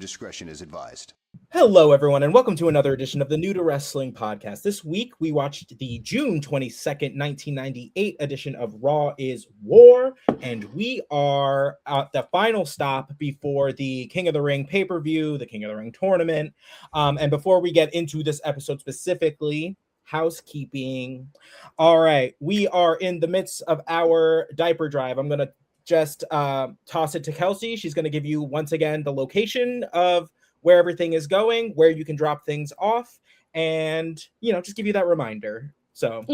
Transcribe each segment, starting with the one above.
discretion is advised. Hello, everyone, and welcome to another edition of the New to Wrestling podcast. This week, we watched the June 22nd, 1998 edition of Raw is War, and we are at the final stop before the King of the Ring pay-per-view, the King of the Ring tournament. And before we get into this episode specifically, housekeeping. All right, we are in the midst of our diaper drive. I'm going to just toss it to Kelsey. She's going to give you, once again, the location of where everything is going, where you can drop things off, and, just give you that reminder. So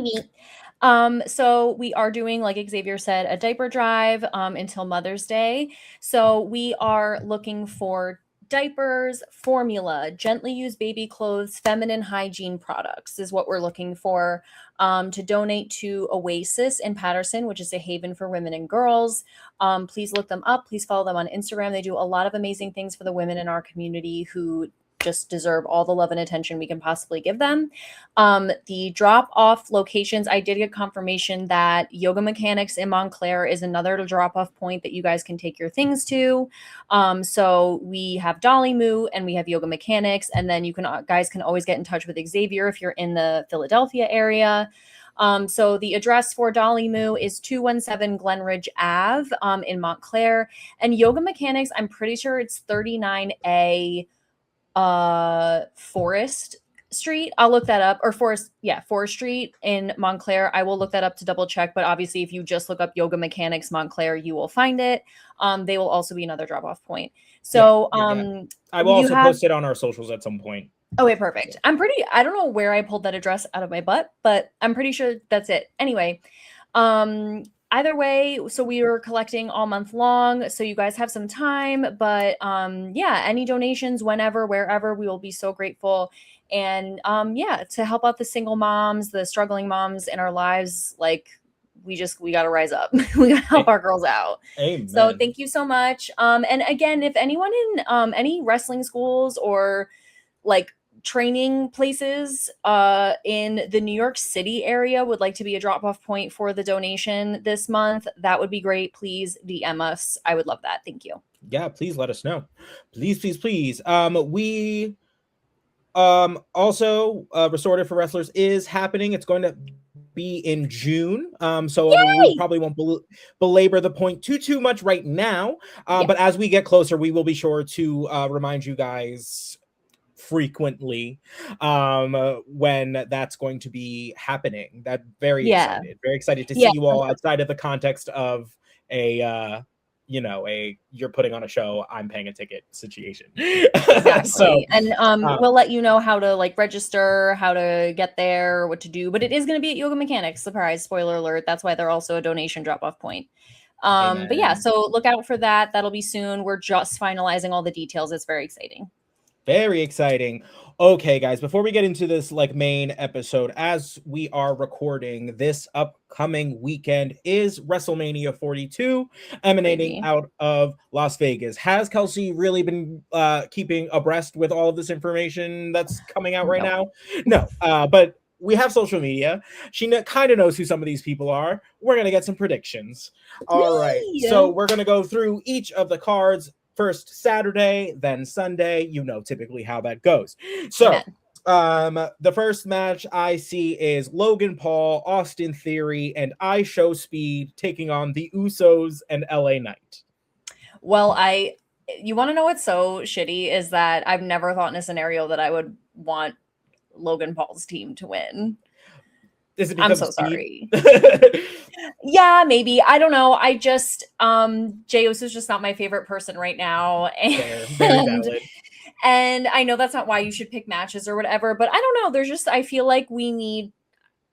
we are doing, like Xavier said, a diaper drive until Mother's Day. So we are looking for diapers, formula, gently used baby clothes, feminine hygiene products is what we're looking for to donate to Oasis in Patterson, which is a haven for women and girls. Please look them up. Please follow them on Instagram. They do a lot of amazing things for the women in our community who just deserve all the love and attention we can possibly give them. The drop-off locations, I did get confirmation that Yoga Mechanics in Montclair is another drop-off point that you guys can take your things to. So we have Dolly Moo and we have Yoga Mechanics, and then you guys can always get in touch with Xavier if you're in the Philadelphia area. So the address for Dolly Moo is 217 Glenridge Ave in Montclair, and Yoga Mechanics, I'm pretty sure it's 39A Forest Street. I'll look that up. Or Forest Street in Montclair. I will look that up to double check, but obviously if you just look up Yoga Mechanics Montclair, you will find it. They will also be another drop-off point. So I will also post it on our socials at some point. Okay, perfect. I don't know where I pulled that address out of my butt, but I'm pretty sure that's it. Anyway, either way, so we were collecting all month long, so you guys have some time, but any donations whenever, wherever, we will be so grateful. And to help out the single moms, the struggling moms in our lives, like we got to rise up. We got to help our girls out. Amen. So thank you so much. And again, if anyone in any wrestling schools or like training places in the New York City area would like to be a drop-off point for the donation this month, that would be great. Please DM us. I would love that. Thank you. Yeah, please let us know. Please. We also Restorative for Wrestlers is happening. It's going to be in June. So we probably won't belabor the point too much right now. But as we get closer, we will be sure to remind you guys frequently when that's going to be happening. That very excited to see you all outside of the context of a you're putting on a show, I'm paying a ticket situation. Exactly. We'll let you know how to register, how to get there, what to do, but it is going to be at Yoga Mechanics. Surprise, spoiler alert. That's why they're also a donation drop-off point. So look out for that. That'll be soon. We're just finalizing all the details. It's very exciting. Very exciting. Okay, guys, before we get into this main episode, as we are recording, this upcoming weekend is WrestleMania 42 emanating out of Las Vegas. Has Kelsey really been keeping abreast with all of this information that's coming out right now? No, but we have social media. She kind of knows who some of these people are. We're going to get some predictions. All right, so we're going to go through each of the cards. First Saturday, then Sunday, typically how that goes. So, the first match I see is Logan Paul, Austin Theory, and I Show Speed taking on the Usos and LA Knight. Well, you want to know what's so shitty is that I've never thought in a scenario that I would want Logan Paul's team to win. I'm so sorry. Yeah, maybe. I don't know. I just Jey Uso's just not my favorite person right now. Fair. Very valid. And I know that's not why you should pick matches or whatever, but I don't know. There's just, I feel like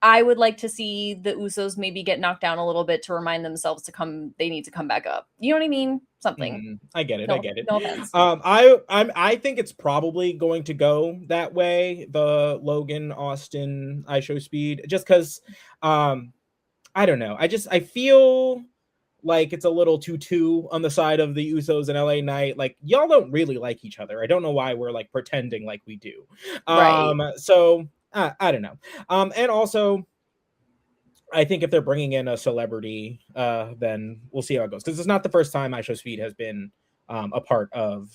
I would like to see the Usos maybe get knocked down a little bit to remind themselves they need to come back up. You know what I mean? Something. I get it. No offense. I think it's probably going to go that way. The Logan, Austin, I Show Speed, just because, I don't know. I feel like it's a little too on the side of the Usos and LA Knight. Like, y'all don't really like each other. I don't know why we're pretending like we do. Right. So I don't know. And also, I think if they're bringing in a celebrity, then we'll see how it goes. Because it's not the first time I Show Speed has been a part of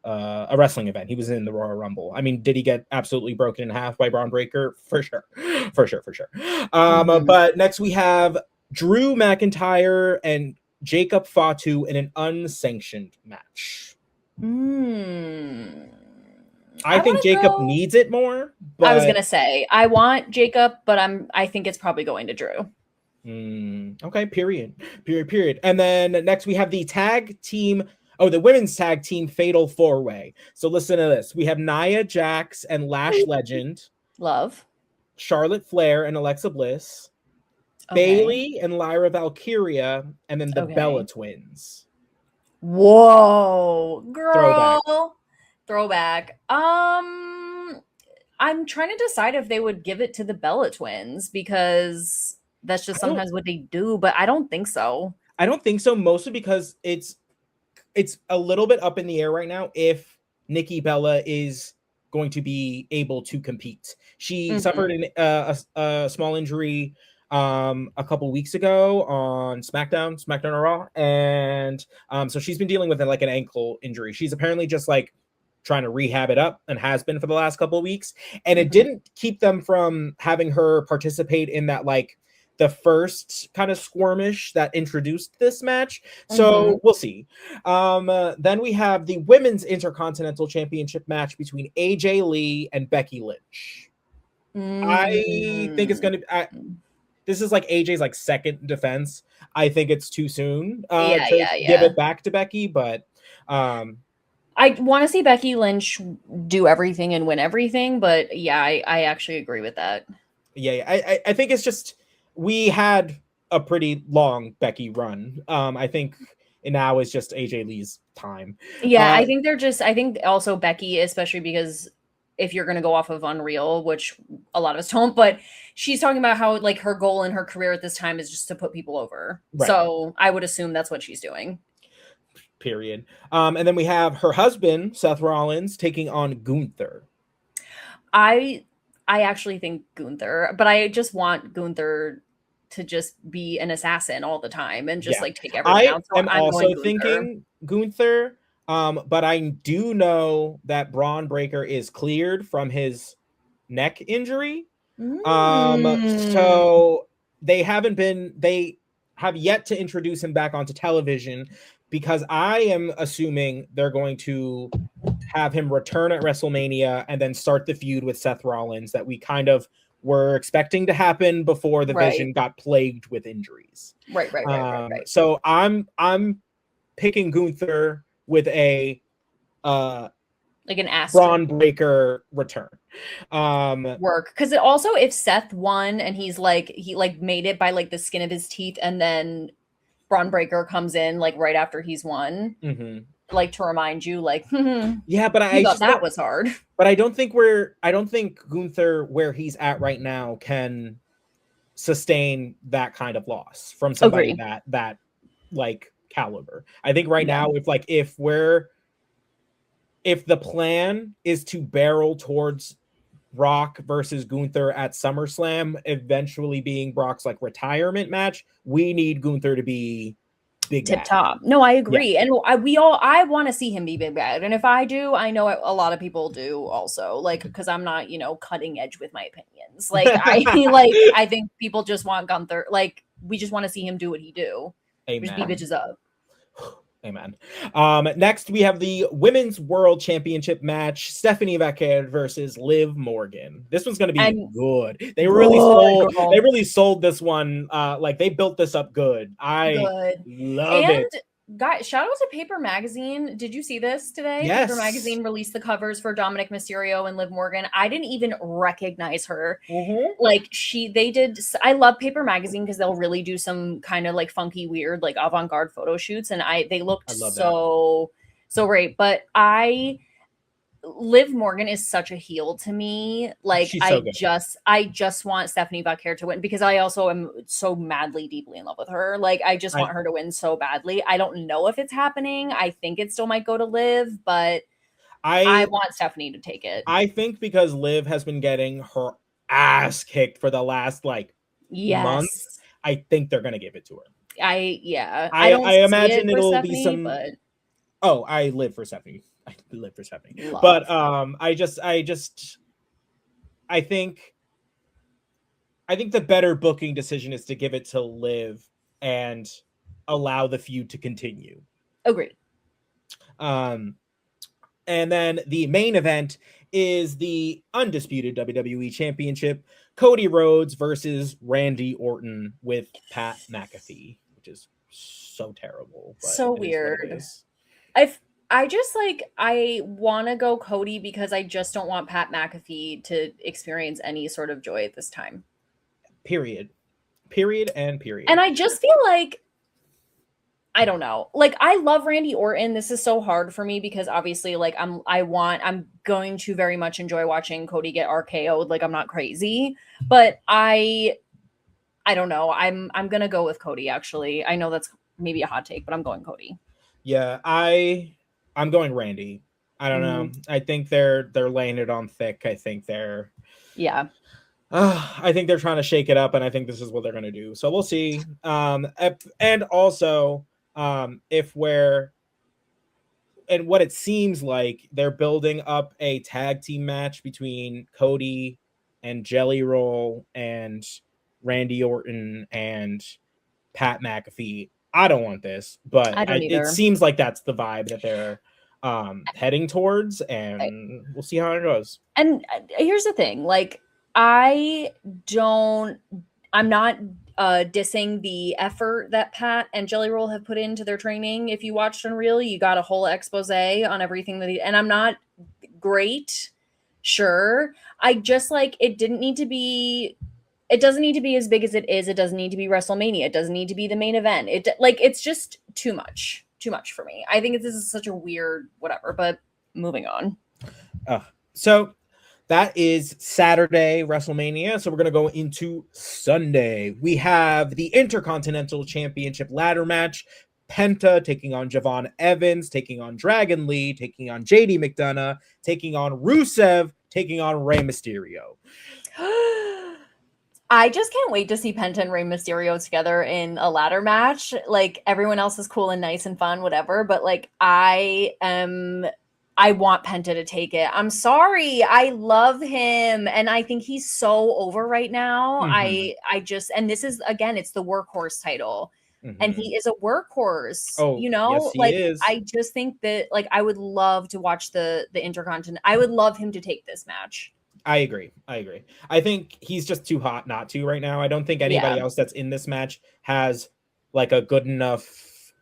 a wrestling event. He was in the Royal Rumble. I mean, did he get absolutely broken in half by Braun Breaker? For sure. For sure, for sure. But next we have Drew McIntyre and Jacob Fatu in an unsanctioned match. I think Jacob needs it more. But I was gonna say I want Jacob, but I think it's probably going to Drew. Okay, period. And then next we have the the women's tag team fatal four-way. So listen to this. We have Nia Jax and Lash Legend. Love. Charlotte Flair and Alexa Bliss. Okay. Bailey and Lyra Valkyria, and then the Bella Twins. Whoa, girl. Throwback. I'm trying to decide if they would give it to the Bella Twins because that's just sometimes what they do, but I don't think so. I don't think so, mostly because it's a little bit up in the air right now if Nikki Bella is going to be able to compete. She suffered a small injury a couple weeks ago on SmackDown or Raw, and so she's been dealing with like an ankle injury. She's apparently just like trying to rehab it up and has been for the last couple of weeks, and it didn't keep them from having her participate in that like the first kind of skirmish that introduced this match. So we'll see. Then we have the women's Intercontinental Championship match between AJ Lee and Becky Lynch. I think it's going to this is like AJ's like second defense. I think it's too soon to give it back to Becky, but I want to see Becky Lynch do everything and win everything, but yeah, I actually agree with that. Yeah, I think it's just we had a pretty long Becky run. I think now is just AJ Lee's time. Yeah, I think also Becky, especially because if you're going to go off of Unreal, which a lot of us don't, but she's talking about how like her goal in her career at this time is just to put people over. Right. So I would assume that's what she's doing. Period. And then we have her husband, Seth Rollins, taking on Gunther. I actually think Gunther, but I just want Gunther to just be an assassin all the time and just like take everything out. So I'm also thinking Gunther, but I do know that Braun Breaker is cleared from his neck injury. So they have yet to introduce him back onto television, because I am assuming they're going to have him return at WrestleMania and then start the feud with Seth Rollins that we kind of were expecting to happen before the Vision got plagued with injuries. Right. So I'm picking Gunther with a like an asterisk. Braun Breaker return. Work, because it also, if Seth won and he made it by like the skin of his teeth, and then Braun Breaker comes in like right after he's won, like to remind you, like, yeah, but I thought that was hard. But I don't think Gunther, where he's at right now, can sustain that kind of loss from somebody that like caliber. I think right now, if the plan is to barrel towards Brock versus Gunther at SummerSlam, eventually being Brock's like retirement match, we need Gunther to be big tip top. No, I agree. And I want to see him be big bad. And if I do, I know a lot of people do also, like, because I'm not, cutting edge with my opinions. Like I think people just want Gunther. Like, we just want to see him do what he do. Amen. Just beat bitches up. Amen. Next, we have the Women's World Championship match: Stephanie Vaquer versus Liv Morgan. This one's going to be good. They really sold this one. Like, they built this up good. I love it. Guys, shout out to Paper Magazine. Did you see this today? Yes. Paper Magazine released the covers for Dominic Mysterio and Liv Morgan. I didn't even recognize her. Like, they did. I love Paper Magazine because they'll really do some kind of like funky, weird, like avant-garde photo shoots, and they looked so great. But Liv Morgan is such a heel to me. Like, I just want Stephanie Vaquer to win, because I also am so madly, deeply in love with her. Like, I just want her to win so badly. I don't know if it's happening. I think it still might go to Liv, but I want Stephanie to take it. I think because Liv has been getting her ass kicked for the last month, I think they're gonna give it to her. I imagine it'll be some. Oh, I live for Stephanie. I live for Stephanie. Love. But I think the better booking decision is to give it to Liv and allow the feud to continue. Agreed. And then the main event is the undisputed WWE Championship, Cody Rhodes versus Randy Orton with Pat McAfee, which is so terrible. But So it is what it weird. is. I just I want to go Cody because I just don't want Pat McAfee to experience any sort of joy at this time. Period. And I just feel like, I don't know. Like, I love Randy Orton. This is so hard for me because obviously, like, I'm going to very much enjoy watching Cody get RKO'd. Like, I'm not crazy, but I don't know. I'm gonna go with Cody. Actually, I know that's maybe a hot take, but I'm going Cody. Yeah, I'm going Randy. I don't know. I think they're laying it on thick. I think they're I think they're trying to shake it up, and I think this is what they're going to do. So we'll see. And also, if we're and what it seems like they're building up a tag team match between Cody and Jelly Roll and Randy Orton and Pat McAfee. I don't want this, but it seems like that's the vibe that they're heading towards, and we'll see how it goes. And here's the thing, like, I'm not dissing the effort that Pat and Jelly Roll have put into their training. If you watched Unreal, you got a whole expose on everything and I'm not great. Sure. I just it doesn't need to be as big as it is. It doesn't need to be WrestleMania. It doesn't need to be the main event. It's just too much for me. I think this is such a weird whatever, but moving on. So that is Saturday WrestleMania. So we're going to go into Sunday. We have the Intercontinental Championship ladder match. Penta taking on Javon Evans, taking on Dragon Lee, taking on JD McDonough, taking on Rusev, taking on Rey Mysterio. I just can't wait to see Penta and Rey Mysterio together in a ladder match. Like, everyone else is cool and nice and fun, whatever. But like, I want Penta to take it. I'm sorry. I love him. And I think he's so over right now. I just, and this is, again, it's the workhorse title. And he is a workhorse, yes, he is. I just think that, like, I would love to watch the Intercontinental. I would love him to take this match. I agree. I think he's just too hot not to right now. I don't think anybody else that's in this match has like a good enough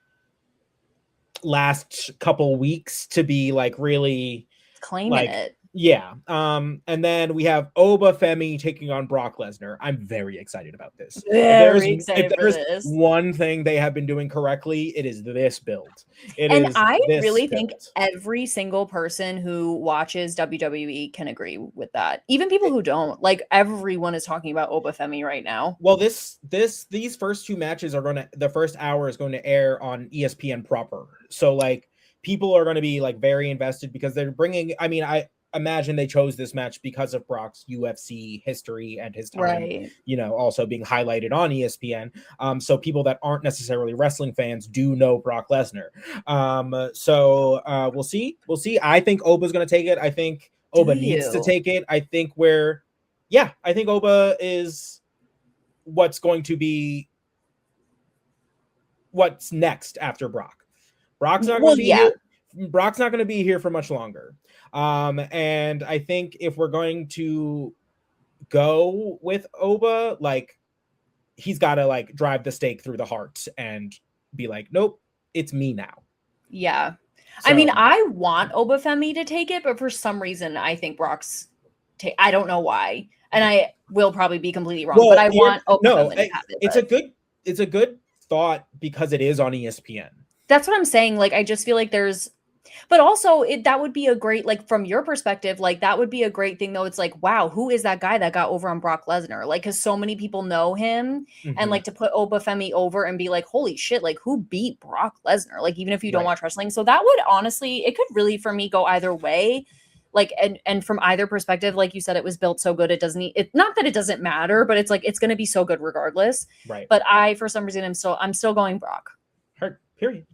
last couple weeks to be like really claiming it. Yeah. And then we have Oba Femi taking on Brock Lesnar. I'm very excited about this. If there's one thing they have been doing correctly, it is this build. I really think every single person who watches WWE can agree with that. Even people who don't. Like, everyone is talking about Oba Femi right now. Well, these first two matches the first hour is going to air on ESPN proper. So like, people are going to be like very invested because they're bringing, I imagine they chose this match because of Brock's UFC history and his time, also being highlighted on ESPN. So people that aren't necessarily wrestling fans do know Brock Lesnar. So we'll see. I think Oba's going to take it. I think Oba needs to take it. I think Oba is what's going to be what's next after Brock. Brock's not going to be here. Brock's not going to be here for much longer. And I think if we're going to go with Oba, like, he's got to like drive the stake through the heart and be like, nope, it's me now. Yeah. So, I want Oba Femi to take it, but for some reason I think Brock's I don't know why. And I will probably be completely wrong, but I want Oba Femi to have it. It's a good thought because it is on ESPN. That's what I'm saying. Like, I just feel like but also that would be a great, like, from your perspective, like, that would be a great thing though. It's like, wow, who is that guy that got over on Brock Lesnar? Like, because so many people know him, and like to put Oba Femi over and be like, holy shit, like, who beat Brock Lesnar? Like, even if you don't watch wrestling. So that would honestly, it could really for me go either way. Like, and from either perspective, like you said, it was built so good. Not that it doesn't matter, but it's like, it's going to be so good regardless. Right. But for some reason, I'm still going Brock. Period.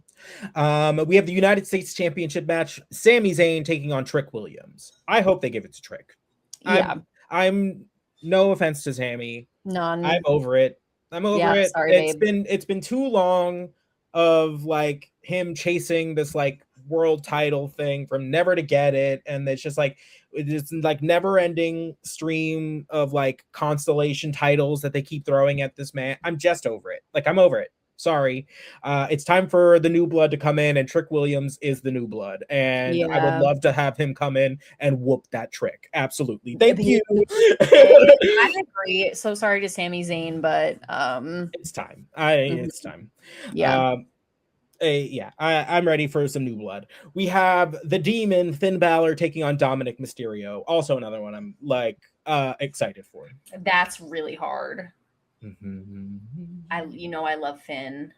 We have the United States Championship match. Sami Zayn taking on Trick Williams. I hope they give it to Trick. Yeah. I'm no offense to Sammy. I'm None. over it. I'm over Yeah. it. Sorry, babe. It's been too long of like him chasing this like world title thing from never to get it, and it's just like it's like never ending stream of like constellation titles that they keep throwing at this man. I'm just over it. Like I'm over it. Sorry. It's time for the new blood to come in, and Trick Williams is the new blood. And I would Yeah. love to have him come in and whoop that Trick. Absolutely. Thank you. I agree. So sorry to Sami Zayn, but it's time. It's time. Yeah. I'm ready for some new blood. We have the Demon Finn Balor taking on Dominic Mysterio. Also another one I'm like excited for. That's really hard. Mm-hmm. I love Finn.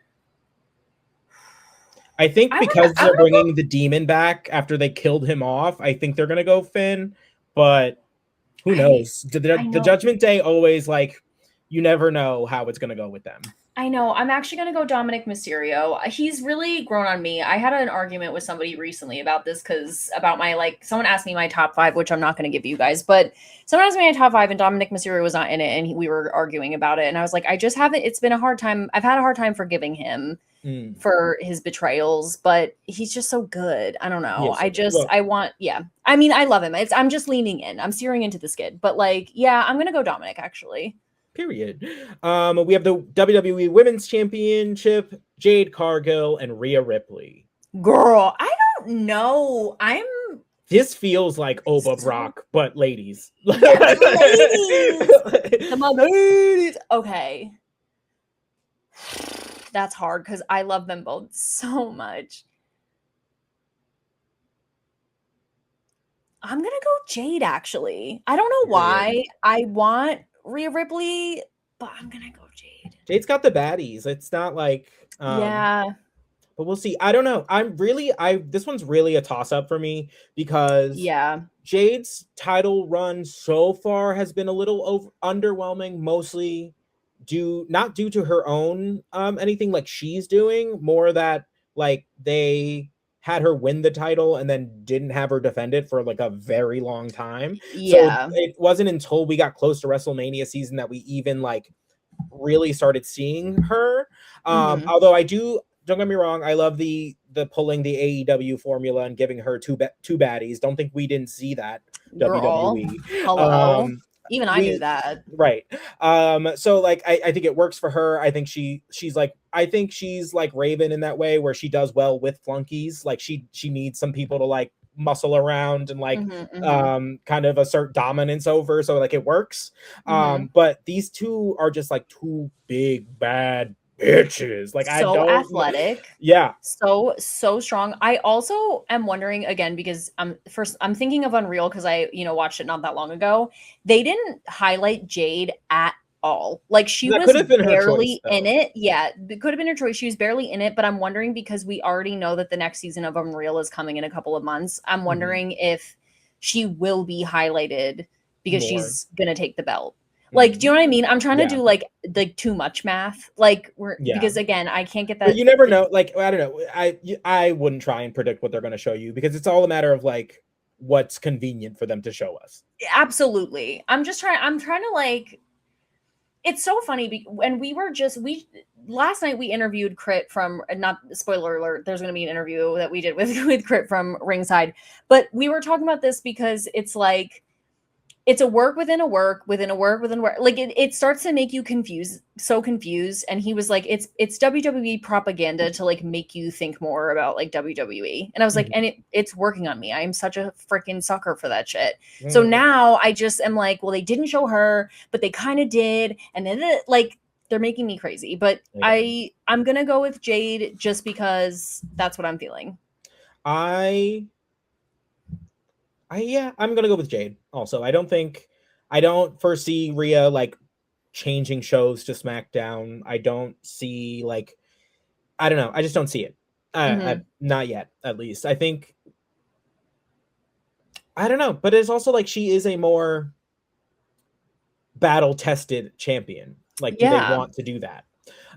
I think because they're bringing the Demon back after they killed him off, I think they're gonna go Finn, but who knows? The Judgment Day always like you never know how it's gonna go with them. I know. I'm actually going to go Dominic Mysterio. He's really grown on me. I had an argument with somebody recently about this about my, like, someone asked me my top 5, which I'm not going to give you guys, but someone asked me my top 5 and Dominic Mysterio was not in it, and we were arguing about it. And I was like, I just haven't, it's been a hard time. I've had a hard time forgiving him for his betrayals, but he's just so good. I don't know. I mean, I love him. I'm just leaning in. I'm steering into the skid, but like, yeah, I'm going to go Dominic actually. Period. We have the WWE Women's Championship, Jade Cargill and Rhea Ripley. Girl, I don't know. This feels like Oba Brock, but ladies. Ladies. Okay. That's hard because I love them both so much. I'm gonna go Jade actually. I don't know why. I want Rhea Ripley, but I'm gonna go Jade. Jade's got the baddies. It's not like yeah. But we'll see. I don't know. This one's really a toss-up for me because Jade's title run so far has been a little underwhelming, mostly not due to her own anything like she's doing, more that like they had her win the title and then didn't have her defend it for like a very long time. Yeah. So it wasn't until we got close to WrestleMania season that we even like really started seeing her. Although don't get me wrong, I love the pulling the AEW formula and giving her two baddies. Don't think we didn't see that. Girl. WWE. Hello. Even I knew that. Right. So like I think it works for her. I think she's like Raven in that way where she does well with flunkies. Like she needs some people to like muscle around and like kind of assert dominance over, so like it works. But these two are just like two big bad bitches. Like I don't athletic. Yeah. So strong. I also am wondering again because I'm thinking of Unreal because I watched it not that long ago. They didn't highlight Jade at all. Like she was barely in it. Yeah, it could have been her choice. She was barely in it, but I'm wondering because we already know that the next season of Unreal is coming in a couple of months. I'm wondering if she will be highlighted because she's gonna take the belt. Like, do you know what I mean? I'm trying to do like too much math. Like because again, I can't get that. But you never know. Like I don't know. I wouldn't try and predict what they're going to show you because it's all a matter of like what's convenient for them to show us. Absolutely. I'm trying to like. It's so funny when last night we interviewed Crit from, not spoiler alert, there's going to be an interview that we did with Crit from Ringside, but we were talking about this because it's like. It's a work within a work within a work within a work. Like it starts to make you so confused. And he was like, it's WWE propaganda to like make you think more about like WWE. And I was like, and it's working on me. I am such a freaking sucker for that shit. So now I just am like, well, they didn't show her, but they kind of did. And then like they're making me crazy. But I'm gonna go with Jade just because that's what I'm feeling. I'm gonna go with Jade also. I don't foresee Rhea like changing shows to SmackDown. I don't see like I don't know. I just don't see it. Not yet, at least. I think I don't know, but it's also like she is a more battle tested champion. Like do they want to do that?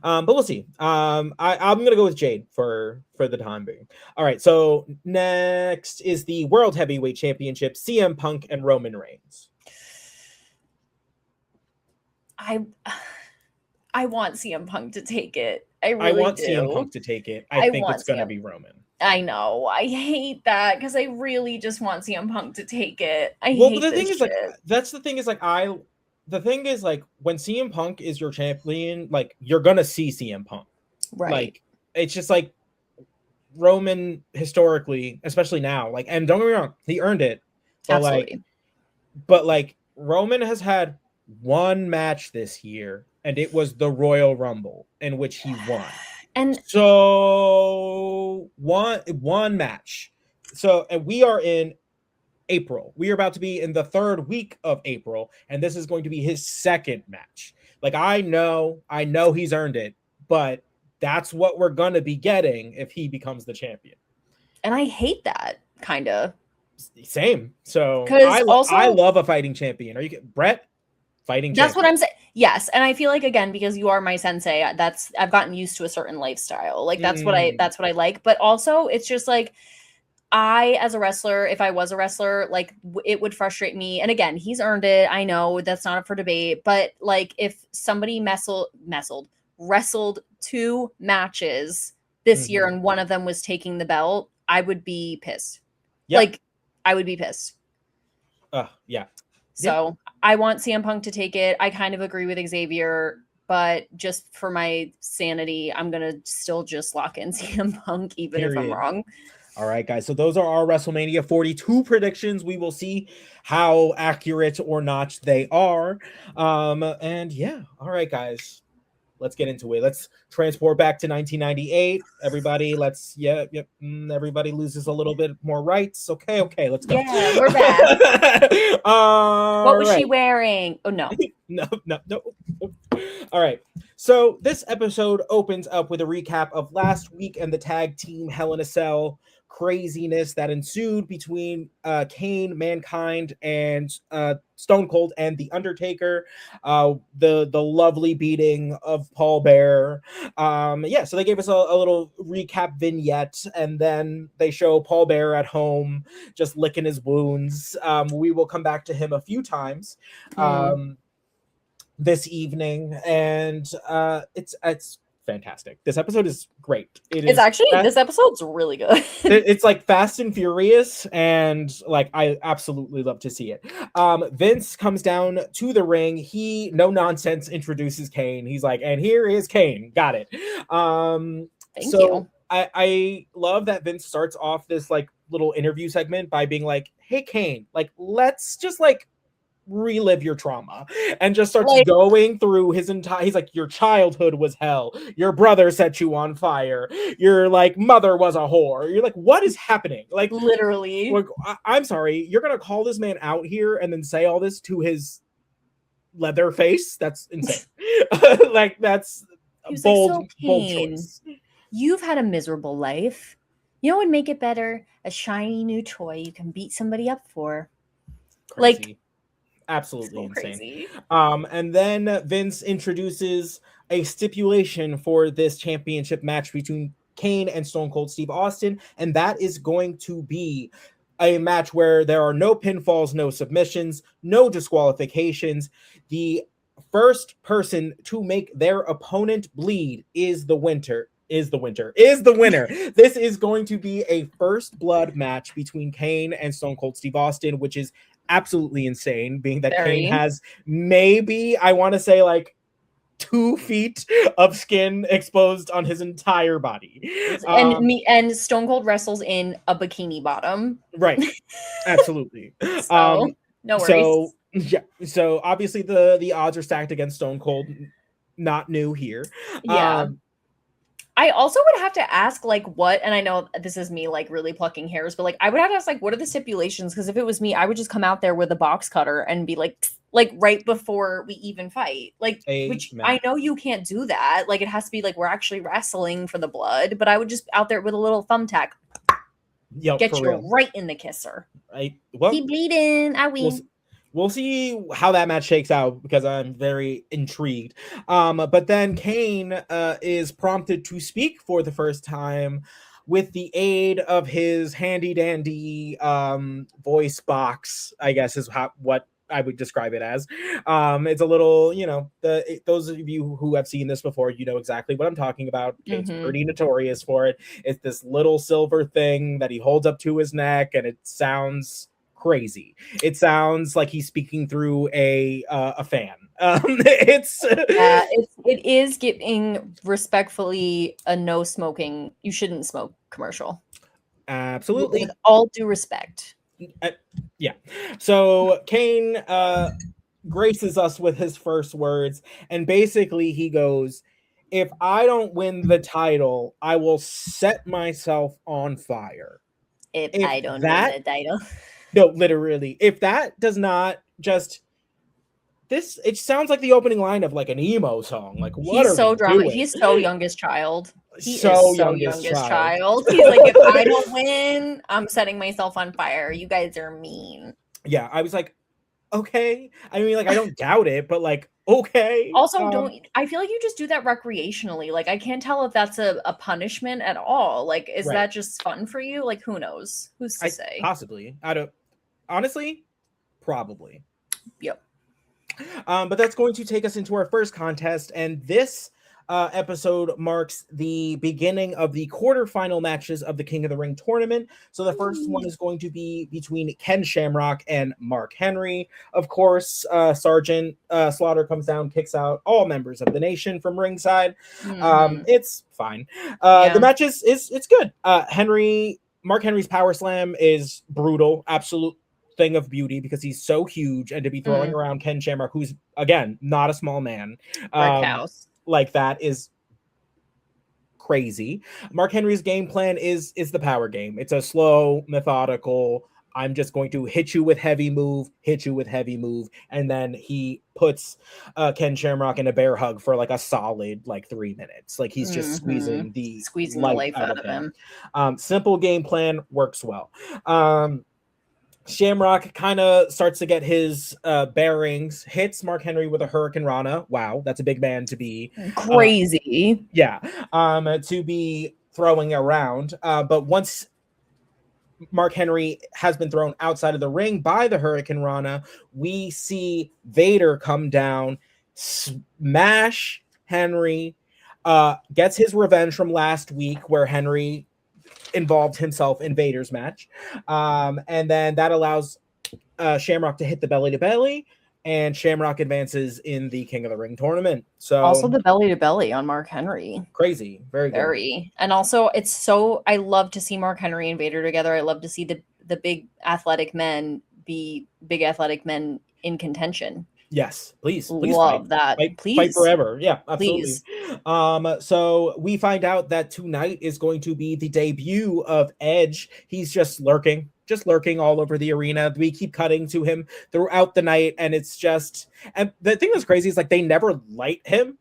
But we'll see. I'm gonna go with Jade for the time being. All right. So next is the World Heavyweight Championship: CM Punk and Roman Reigns. I want CM Punk to take it. I really I want do. CM Punk to take it. I think want it's gonna CM be Roman. I know. I hate that because I really just want CM Punk to take it. I Well, hate the this thing is, shit. like, that's the thing is, like, the thing is, like, when CM Punk is your champion, like, you're gonna see CM Punk. Right. Like, it's just like Roman historically, especially now. Like, and don't get me wrong, he earned it. But Absolutely. like Roman has had one match this year, and it was the Royal Rumble in which he won. And so one match. So, and we are in April. We are about to be in the third week of April, and this is going to be his second match. Like, I know he's earned it, but that's what we're gonna be getting if he becomes the champion. And I hate that kind of. Same. So I love a fighting champion. Are you Brett? Fighting That's champion. what I'm saying. Yes, and I feel like, again, because you are my sensei, I've gotten used to a certain lifestyle. Like that's what I like. But also, it's just like, I, as a wrestler, if I was a wrestler, like it would frustrate me. And again, he's earned it. I know that's not up for debate. But like, if somebody wrestled 2 matches this year and one of them was taking the belt, I would be pissed. Yep. Like, I would be pissed. Yeah. So I want CM Punk to take it. I kind of agree with Xavier, but just for my sanity, I'm going to still just lock in CM Punk, even if I'm wrong. All right, guys. So those are our WrestleMania 42 predictions. We will see how accurate or not they are. And yeah, all right, guys. Let's get into it. Let's transport back to 1998. Everybody, everybody loses a little bit more rights. Okay, let's go. Yeah, we're back. What was she wearing? Oh, no. No. All right. So this episode opens up with a recap of last week and the tag team Hell in a Cell craziness that ensued between Kane, Mankind, and Stone Cold and the Undertaker. The lovely beating of Paul Bearer. So they gave us a little recap vignette, and then they show Paul Bearer at home just licking his wounds. We will come back to him a few times this evening, and it's fantastic. This episode is great. This episode's really good. It's like Fast and Furious, and like I absolutely love to see it. Vince comes down to the ring. He no nonsense introduces Kane. He's like, and here is Kane. Got it. Thank you. I love that Vince starts off this like little interview segment by being like, hey Kane, like let's just like relive your trauma, and just starts going through his entire. He's like, your childhood was hell, your brother set you on fire, your like mother was a whore. You're like, what is happening? Like, literally, like, I'm sorry, you're gonna call this man out here and then say all this to his leather face? That's insane. Like, that's bold choice. You've had a miserable life. You know what would make it better? A shiny new toy you can beat somebody up for. Crazy. Like, absolutely so insane. Crazy. And then Vince introduces a stipulation for this championship match between Kane and Stone Cold Steve Austin, and that is going to be a match where there are no pinfalls, no submissions, no disqualifications. The first person to make their opponent bleed is the winner. This is going to be a first blood match between Kane and Stone Cold Steve Austin, which is absolutely insane, being that Kane has maybe, I want to say, like 2 feet of skin exposed on his entire body. And Stone Cold wrestles in a bikini bottom. Right. Absolutely. So, no worries. So obviously the odds are stacked against Stone Cold. Not new here. Yeah. I also would have to ask, like, what, and I know this is me, like, really plucking hairs, but, like, I would have to ask, like, what are the stipulations? Because if it was me, I would just come out there with a box cutter and be like right before we even fight. Like, I know you can't do that. Like, it has to be, like, we're actually wrestling for the blood, but I would just out there with a little thumbtack. Get you right in the kisser. Right. Well, keep bleeding. I win. we'll see how that match shakes out because I'm very intrigued. But then Kane is prompted to speak for the first time with the aid of his handy dandy voice box, I guess is what I would describe it as. It's a little, those of you who have seen this before, you know exactly what I'm talking about. Kane's pretty notorious for it. It's this little silver thing that he holds up to his neck, and it sounds crazy. It sounds like he's speaking through a fan. It is giving respectfully a no smoking. You shouldn't smoke commercial. Absolutely. With all due respect. Yeah. So Kane graces us with his first words, and basically he goes, "If I don't win the title, I will set myself on fire." If I don't win the title. No, literally. If that does not just this, it sounds like the opening line of like an emo song. Like, what he's so drama. He's so youngest child. He is so youngest child. He's like, if I don't win, I'm setting myself on fire. You guys are mean. Yeah, I was like, okay. I mean, like, I don't doubt it, but like, okay. Also, I feel like you just do that recreationally. Like, I can't tell if that's a punishment at all. Like, is that just fun for you? Like, who knows? Who's to say? Possibly. I don't. Honestly, probably. Yep. But that's going to take us into our first contest, and this episode marks the beginning of the quarterfinal matches of the King of the Ring tournament. So the first one is going to be between Ken Shamrock and Mark Henry. Of course, Sergeant Slaughter comes down, kicks out all members of the nation from ringside. It's fine. The match is it's good. Mark Henry's power slam is brutal, absolute thing of beauty because he's so huge, and to be throwing around Ken Shamrock, who's again not a small man, like that is crazy. Mark Henry's game plan is the power game. It's a slow, methodical, I'm just going to hit you with heavy move, and then he puts Ken Shamrock in a bear hug for like a solid like 3 minutes. Like he's just squeezing the life out of him. Simple game plan, works well. Shamrock kind of starts to get his bearings, hits Mark Henry with a Hurricane Rana. Wow, that's a big man to be crazy. To be throwing around. But once Mark Henry has been thrown outside of the ring by the Hurricane Rana, we see Vader come down, smash Henry, gets his revenge from last week where Henry involved himself in Vader's match. And then that allows Shamrock to hit the belly to belly, and Shamrock advances in the King of the Ring tournament. So also the belly to belly on Mark Henry. Crazy. Very good. And also I love to see Mark Henry and Vader together. I love to see the big athletic men be big athletic men in contention. Yes, please love that. Fight forever. Yeah, absolutely. So we find out that tonight is going to be the debut of Edge. He's just lurking all over the arena. We keep cutting to him throughout the night, and it's just, and the thing that's crazy is like they never light him.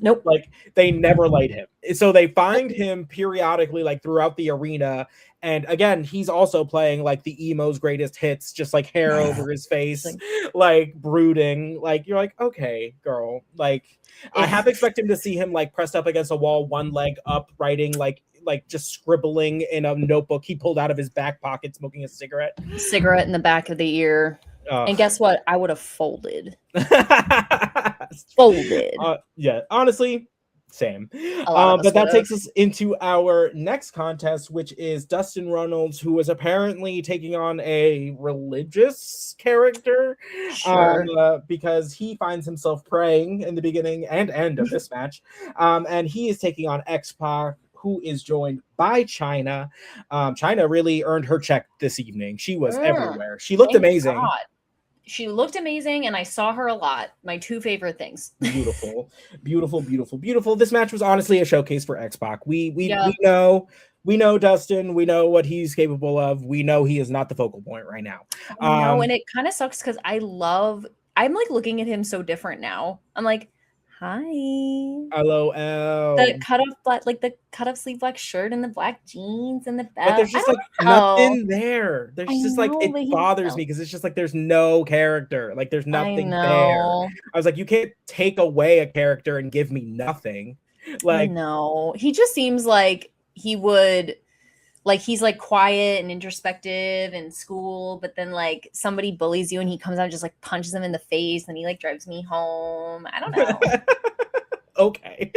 Nope. Like they never light him. So they find him periodically like throughout the arena. And again, he's also playing like the emo's greatest hits, just like hair over his face, like brooding. Like you're like, okay, girl. Like I half expect him to see him like pressed up against a wall, one leg up, writing like just scribbling in a notebook he pulled out of his back pocket, smoking a cigarette in the back of the ear. And guess what? I would have folded. Yeah, honestly, same. But that takes us into our next contest, which is Dustin Runnels, who is apparently taking on a religious character. Because he finds himself praying in the beginning and end of this match. And he is taking on X-Pac, who is joined by China. China really earned her check this evening. She was everywhere. She looked amazing. God. She looked amazing, and I saw her a lot. My two favorite things. Beautiful. This match was honestly a showcase for X-Pac. We know Dustin. We know what he's capable of. We know he is not the focal point right now. No, and it kind of sucks because I'm like looking at him so different now. I'm like, Hi. LOL. The cut off black, like the cut off sleeve black shirt and the black jeans and the But belt. there's I just like don't know. nothing there. I There's just like know, it but he's bothers me so. because it's just like there's no character. Like there's I nothing there. know. I was like, you can't take away a character and give me nothing. I Like know. He just seems like he would like he's like quiet and introspective in school, but then like somebody bullies you and he comes out and just like punches him in the face and he like drives me home. I don't know. okay.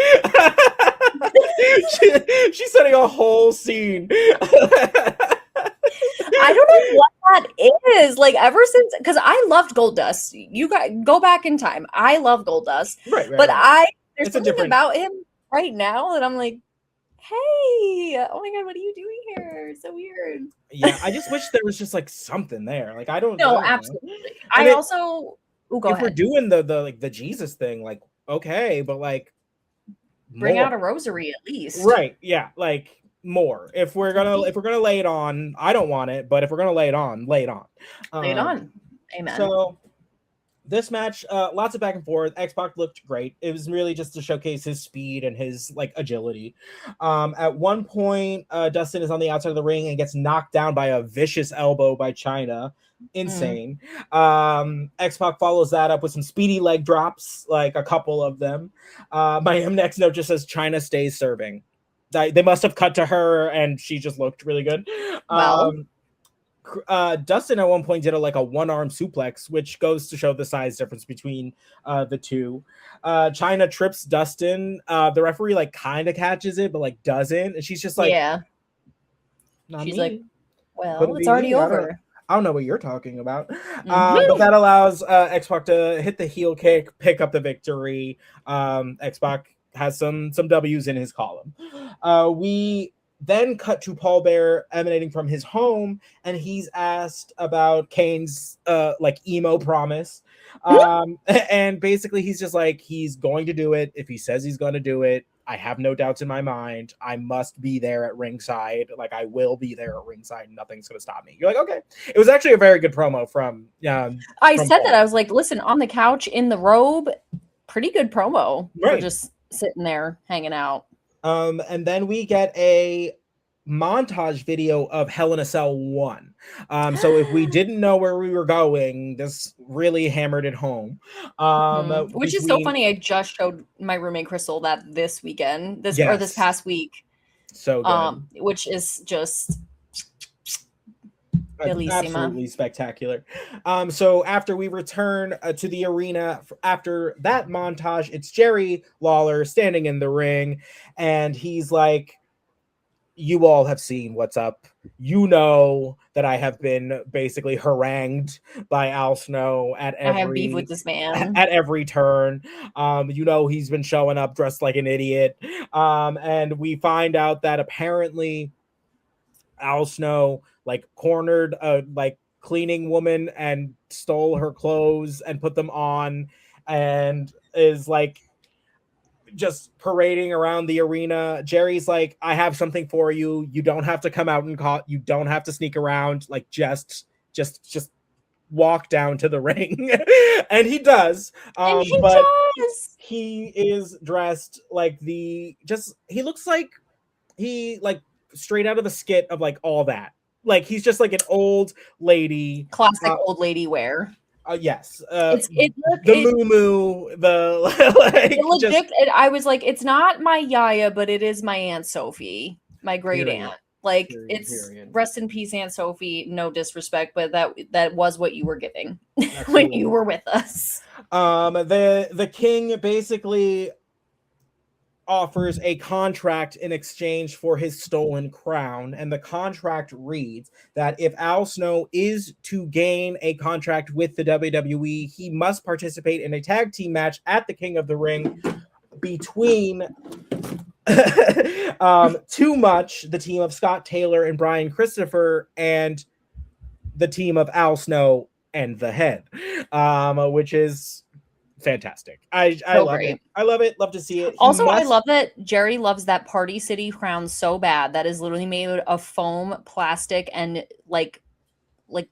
She's setting a whole scene. I don't know what that is. Like ever since, because I loved Gold Dust. You got go back in time. I love Gold Dust, Right, right, but right. there's It's a something different. about him right now that I'm like, hey, oh my god, what are you doing here? So weird. Yeah, I just wish there was just like something there. Like I don't No, know. absolutely. And I also, oh, go if we're ahead. doing the like the Jesus thing, like okay, but like Bring out a more. rosary at least. Right. Yeah, like more. If we're gonna lay it on, I don't want it, but if we're gonna lay it on, lay it on. Lay it Um on. Amen. so this match, lots of back and forth. X-Pac looked great. It was really just to showcase his speed and his like agility. At one point, Dustin is on the outside of the ring and gets knocked down by a vicious elbow by China. Insane. X-Pac follows that up with some speedy leg drops, like a couple of them. My next note just says China stays serving. They must have cut to her and she just looked really good. Well, Dustin at one point did a one-arm suplex, which goes to show the size difference between the two. China trips Dustin. The referee like kind of catches it, but like doesn't, and she's just like, yeah. not She's me. like, well, Couldn't it's be already me. over. I don't know what you're talking about. Mhm. But that allows X-Pac to hit the heel kick, pick up the victory. X-Pac has some W's in his column. We then cut to Paul Bear emanating from his home, and he's asked about Kane's like emo promise. And basically he's just like, he's going to do it. If he says he's going to do it, I have no doubts in my mind. I must be there at ringside. Like I will be there at ringside. Nothing's going to stop me. You're like, okay. It was actually a very good promo from I from said Paul. that. I was like, listen, on the couch in the robe, pretty good promo for Right. just sitting there hanging out. And then we get a montage video of Hell in a Cell 1. So if we didn't know where we were going, this really hammered it home. Which is so funny. I just showed my roommate Crystal that this weekend, this Yes. past week. So good. Which is just bellissima. Absolutely spectacular. So after we return to the arena after that montage, it's Jerry Lawler standing in the ring, and he's like, you all have seen what's up. You know that I have been basically harangued by Al Snow I have beef with this man. at every turn. You know he's been showing up dressed like an idiot. And we find out that apparently Al Snow like cornered a like cleaning woman and stole her clothes and put them on, and is like just parading around the arena. Jerry's like, I have something for you. You don't have to come out and call. You don't have to sneak around. Like just walk down to the ring. And he does. And he But does. he is dressed like he looks like he like straight out of the skit of like All That. Like he's just like an old lady. Classic old lady wear. Yes. The moo the like it legit, I was like, it's not my Yaya, but it is my Aunt Sophie, my great aunt. Like it's rest in peace, Aunt Sophie. No disrespect, but that was what you were giving when you were with us. The king basically offers a contract in exchange for his stolen crown, and the contract reads that if Al Snow is to gain a contract with the WWE, he must participate in a tag team match at the King of the Ring between Too Much, the team of Scott Taylor and Brian Christopher, and the team of Al Snow and the Head, which is fantastic. I love it. I love it. Love to see it. Also, I love that Jerry loves that Party City crown so bad that is literally made of foam, plastic, and like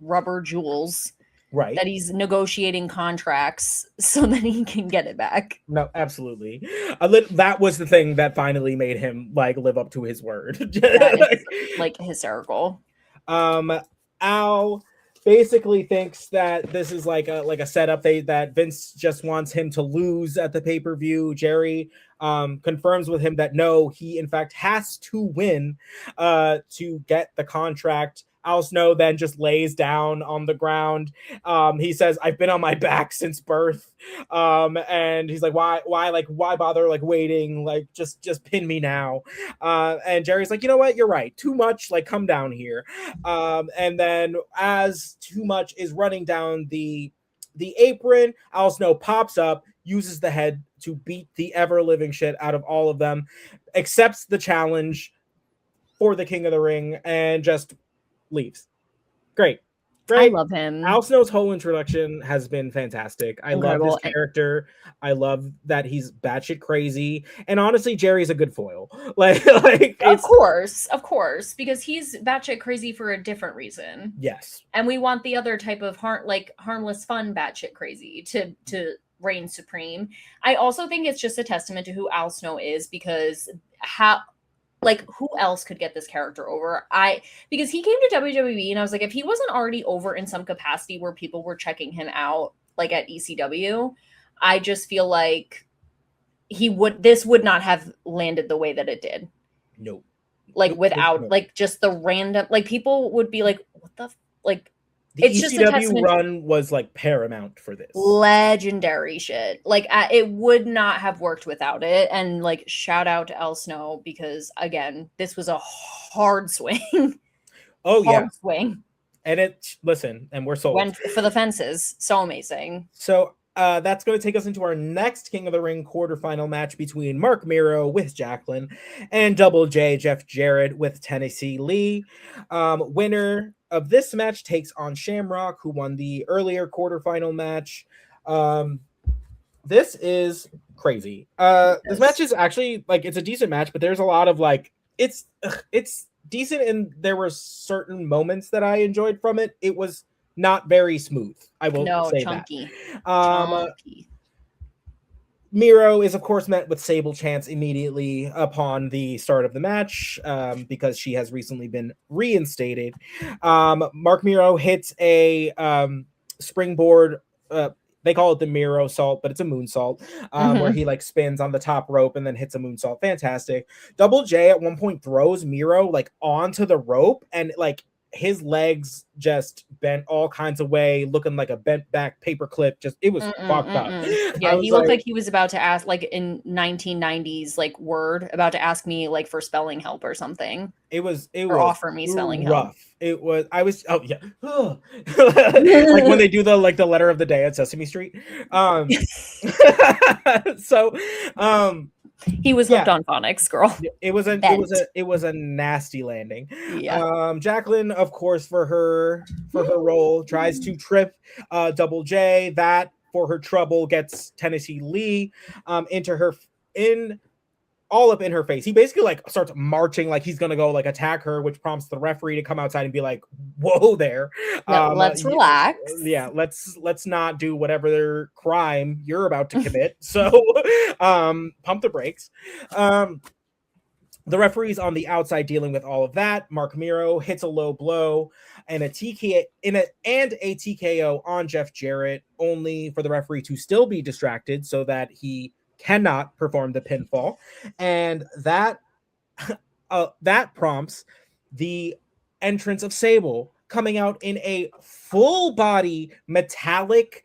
rubber jewels. Right. that he's negotiating contracts so that he can get it back. No, absolutely. That was the thing that finally made him like live up to his word. That is like hysterical. Al basically thinks that this is like a setup that Vince just wants him to lose at the pay-per-view. Jerry confirms with him that no, he in fact has to win to get the contract. Al Snow then just lays down on the ground. He says, "I've been on my back since birth," and he's like, "Why bother like waiting? Like just pin me now." And Jerry's like, "You know what? You're right. Too much. Like come down here." And then as Too Much is running down the apron, Al Snow pops up, uses the head to beat the ever living shit out of all of them, accepts the challenge for the King of the Ring, and just leaves. Great. I love him. Al Snow's whole introduction has been fantastic. I Incredible. love his character. I love that he's batshit crazy. And honestly, Jerry's a good foil. Like of course, because he's batshit crazy for a different reason. Yes. And we want the other type of harmless fun batshit crazy to reign supreme. I also think it's just a testament to who Al Snow is, because who else could get this character over? Because he came to WWE and I was like, if he wasn't already over in some capacity where people were checking him out, like at ECW, I just feel like this would not have landed the way that it did. No. Without just the random, people would be like, what the the it's ECW run was like paramount for this. Legendary shit. It would not have worked without it. And shout out to Al Snow, because again, this was a hard swing. Oh hard swing. And and we're sold. Went for the fences. So amazing. So that's going to take us into our next King of the Ring quarterfinal match between Mark Miro with Jacqueline and Double J Jeff Jarrett with Tennessee Lee. Winner of this match takes on Shamrock, who won the earlier quarterfinal match. This is crazy. This match is actually it's a decent match, but there's a lot of it's decent, and there were certain moments that I enjoyed from it. It was not very smooth, I will say chunky. That. Chunky. Miro is, of course, met with Sable chants immediately upon the start of the match because she has recently been reinstated. Mark Miro hits a springboard. They call it the Miro salt, but it's a moonsault where he spins on the top rope and then hits a moonsault. Fantastic. Double J at one point throws Miro onto the rope, and his legs just bent all kinds of way, looking like a bent back paper clip. Just it was fucked up. Yeah, he looked like he was about to ask, in 1990s, Word, about to ask me for spelling help or something. It was offer me spelling rough. Help. When they do the letter of the day at Sesame Street. He was hooked on phonics, girl. It was a nasty landing. Yeah. Jacqueline, of course, for her role, tries to trip Double J. That, for her trouble, gets Tennessee Lee all up in her face. He basically starts marching he's gonna go attack her, which prompts the referee to come outside and be like, "Whoa there, let's relax. Yeah, let's not do whatever crime you're about to commit." So pump the brakes. The referee's on the outside dealing with all of that. Mark Miro hits a low blow and a TKO on Jeff Jarrett, only for the referee to still be distracted so that he cannot perform the pinfall, and that prompts the entrance of Sable, coming out in a full body metallic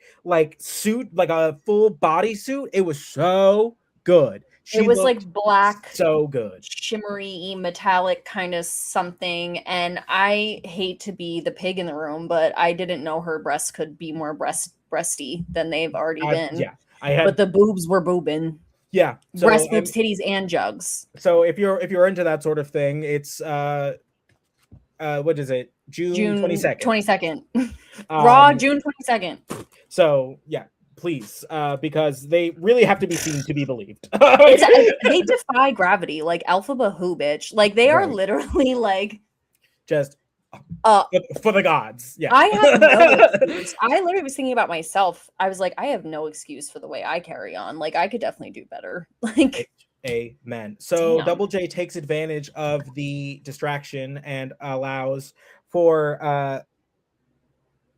suit, a full body suit. It was so good. It was black, so good, shimmery, metallic kind of something. And I hate to be the pig in the room, but I didn't know her breasts could be more breasty than they've already been. Yeah. But the boobs were boobing. Yeah. So, breast, boobs, titties, and jugs. So if you're into that sort of thing, it's what is it? June 22nd. 22nd. Raw, June 22nd. So yeah, please, because they really have to be seen to be believed. They defy gravity, Alpha Bahoo, bitch. They are literally just for the gods. Yeah. I have no excuse. I literally was thinking about myself. I was like, I have no excuse for the way I carry on. Like, I could definitely do better. Like, Amen. So damn. Double J takes advantage of the distraction and allows for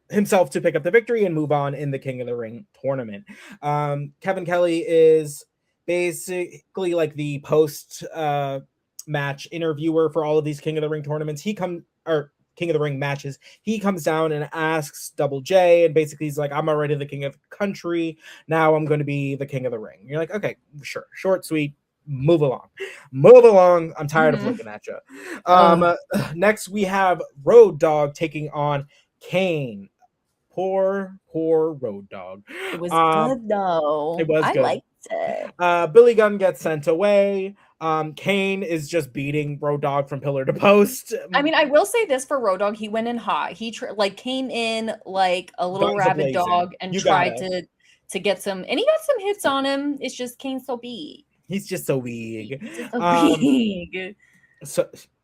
himself to pick up the victory and move on in the King of the Ring tournament. Kevin Kelly is basically like the post match interviewer for all of these King of the Ring tournaments. Or King of the Ring matches. He comes down and asks Double J, and basically he's like, I'm already the king of the country. Now I'm going to be the King of the Ring. You're like, okay, sure. Short, sweet. Move along. Move along. I'm tired of looking at you. Next, we have Road Dogg taking on Kane. Poor Road Dogg. It was good though. It was I good. liked it. Billy Gunn gets sent away. Kane is just beating Road Dogg from pillar to post. I mean, I will say this for Road Dogg, he went in hot. He like came in like a little Guns rabid a-blazing. dog and tried to get some, and he got some hits on him. It's just Kane's so big. He's just so big. Just so big.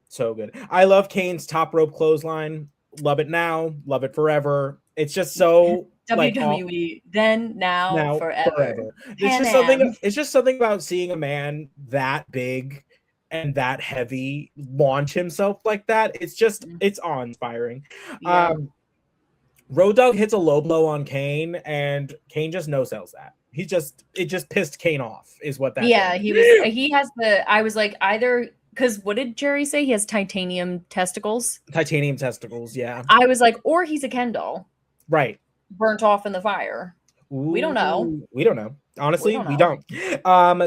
So good. I love Kane's top rope clothesline. Love it now. Love it forever. It's just so WWE, then, now, forever. It's just something about seeing a man that big and that heavy launch himself like that. It's awe-inspiring. Yeah. Road Dogg hits a low blow on Kane, and Kane just no-sells that. It just pissed Kane off, is what that is. He has I was like, either, because what did Jerry say? He has titanium testicles? Titanium testicles, yeah. I was like, or he's a Ken doll. Right. Burnt off in the fire. Ooh, we don't know. We don't know. Honestly, we don't.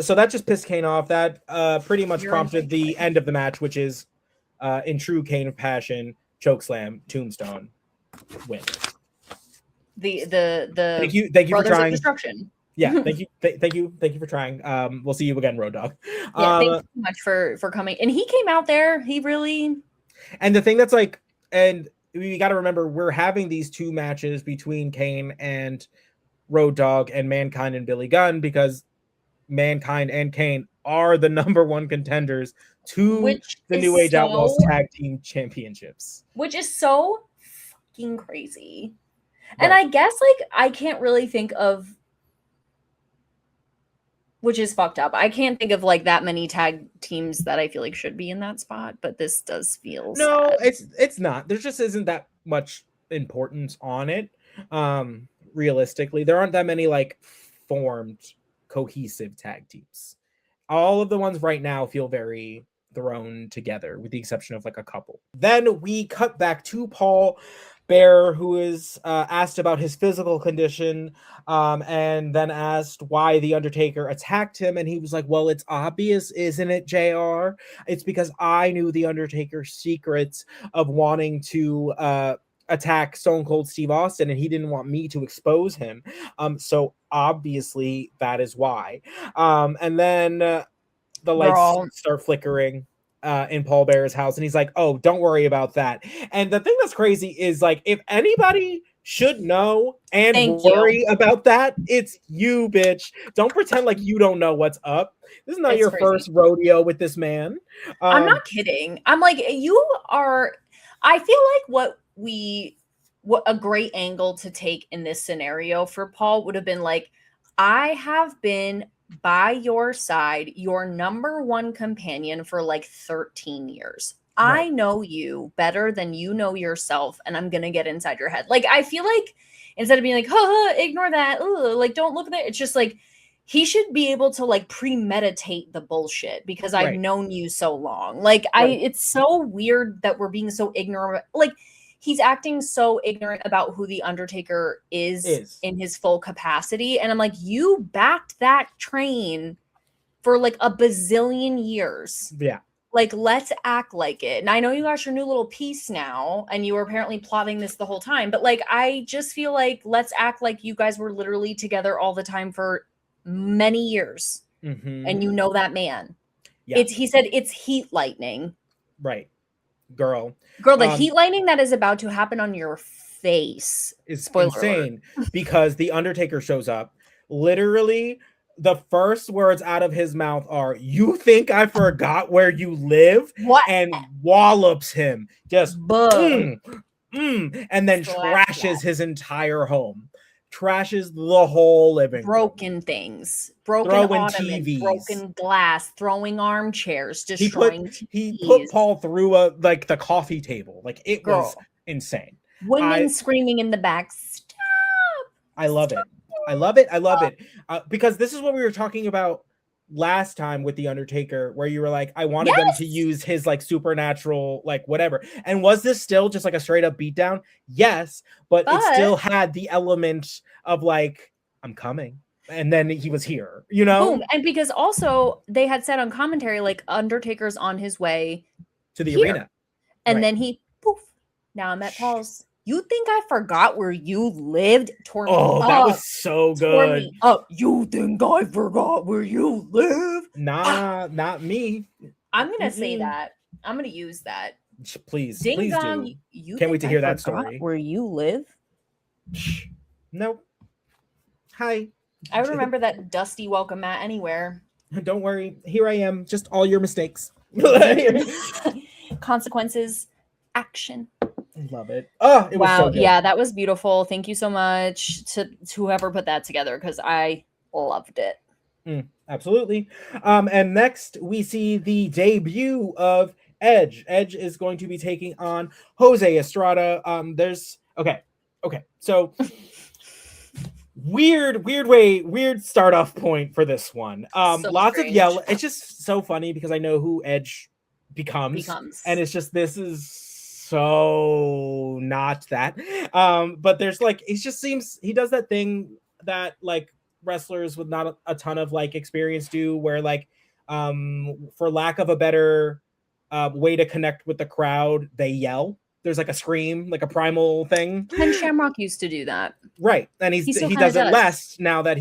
So that just pissed Kane off. That pretty much prompted the end of the match, which is in true Kane of passion, chokeslam, tombstone, win. The thank you for trying. Destruction. Yeah, thank you for trying. We'll see you again, Road Dogg. Yeah, thank you so much for coming. And he came out there. He really. And the thing that's like, and we got to remember, we're having these two matches between Kane and Road Dogg and Mankind and Billy Gunn because Mankind and Kane are the number one contenders to the New Age Outlaws Tag Team Championships. Which is so fucking crazy. Right. And I guess, like, I can't really think of, which is fucked up. I can't think of like that many tag teams that I feel like should be in that spot, but this does feel sad. It's not. There just isn't that much importance on it. Realistically, there aren't that many like formed cohesive tag teams. All of the ones right now feel very thrown together, with the exception of like a couple. Then we cut back to Paul Bear, who is asked about his physical condition, and then asked why the Undertaker attacked him, and he was like, well, it's obvious, isn't it, JR? It's because I knew the Undertaker's secrets of wanting to attack Stone Cold Steve Austin, and he didn't want me to expose him. So obviously that is why. And then the lights start flickering in Paul Bear's house, and he's like, oh, don't worry about that. And the thing that's crazy is, like, if anybody should know and worry about that, it's you, bitch. Don't pretend like you don't know what's up. This is not your first rodeo with this man. I'm not kidding. I'm like, you are. I feel like what a great angle to take in this scenario for Paul would have been like, I have been by your side, your number one companion for like 13 years. Right. I know you better than you know yourself, and I'm going to get inside your head. Like, I feel like instead of being like, ignore that, like, don't look at it. It's just like, he should be able to like premeditate the bullshit because I've known you so long. Like, it's so weird that we're being so ignorant. Like, he's acting so ignorant about who the Undertaker is in his full capacity. And I'm like, you backed that train for like a bazillion years. Yeah. Like, let's act like it. And I know you got your new little piece now, and you were apparently plotting this the whole time. But like, I just feel like, let's act like you guys were literally together all the time for many years. Mm-hmm. And you know that man. Yeah. He said it's heat lightning. Right. Girl, the heat lightning that is about to happen on your face is insane because the Undertaker shows up. Literally, the first words out of his mouth are, "You think I forgot where you live?" What? And wallops him. Just Buh. and then Slap trashes his entire home. Trashes the whole living room. Broken things, broken Throwing ottomans, TVs. broken glass, throwing armchairs, He put destroying TVs. Paul through the coffee table. Like, it was Girl. insane. Women screaming in the back, stop! I love Stop. it. I love it. I love it. Because this is what we were talking about last time with the Undertaker, where you were like, I wanted them to use his like supernatural, like whatever. And was this still just like a straight up beatdown? Yes, but it still had the element of like, I'm coming. And then he was here, you know? Boom. And because also they had said on commentary, like, Undertaker's on his way to the arena. And then he, poof, now I'm at Paul's. You think I forgot where you lived? Tore me up. That was so good. Me up. You think I forgot where you live? Nah, not me. I'm going to say that. I'm going to use that. Please, Ding please dong, do. You Can't wait to hear that story. Where you live? Nope. Hi. I remember that dusty welcome mat anywhere. Don't worry. Here I am. Just all your mistakes. Consequences. Action. Love it. Oh, it was so good. Yeah, that was beautiful. Thank you so much to whoever put that together, because I loved it. Absolutely. And next we see the debut of Edge. Edge is going to be taking on Jose Estrada. So weird start off point for this one. Lots of yell. It's just so funny because I know who Edge becomes. And it's just, this is so not that. But there's like, it just seems he does that thing that like wrestlers with not a ton of like experience do, where like for lack of a better way to connect with the crowd, they yell. There's like a scream, like a primal thing. Ken Shamrock used to do that. Right. And he does it less now that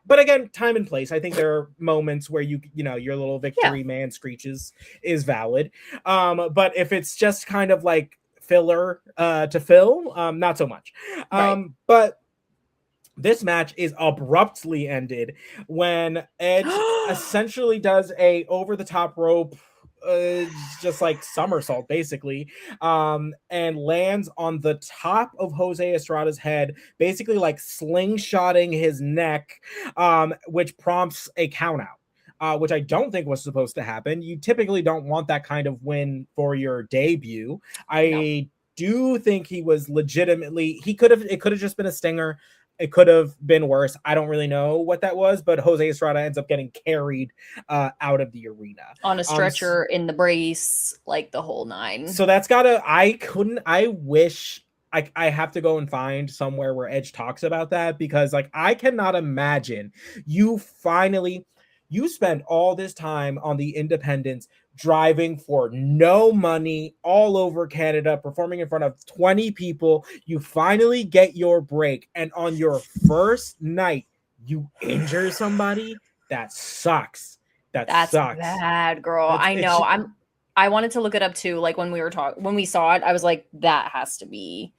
but again, time and place. I think there are moments where your little victory man screeches is valid. But if it's just kind of like filler to fill, not so much. But this match is abruptly ended when Edge essentially does a over the top rope just like somersault basically, and lands on the top of Jose Estrada's head, basically like slingshotting his neck, which prompts a count out, which I don't think was supposed to happen. You typically don't want that kind of win for your debut. I do think he was legitimately, it could have just been a stinger. It could have been worse. I don't really know what that was, but Jose Estrada ends up getting carried out of the arena on a stretcher in the brace, like the whole nine. So that's I wish I have to go and find somewhere where Edge talks about that, because like I cannot imagine you spend all this time on the independents, driving for no money all over Canada, performing in front of 20 people. You finally get your break, and on your first night, you injure somebody. That sucks. That's bad, girl. I know. I wanted to look it up too. Like when we saw it, I was like, that has to be.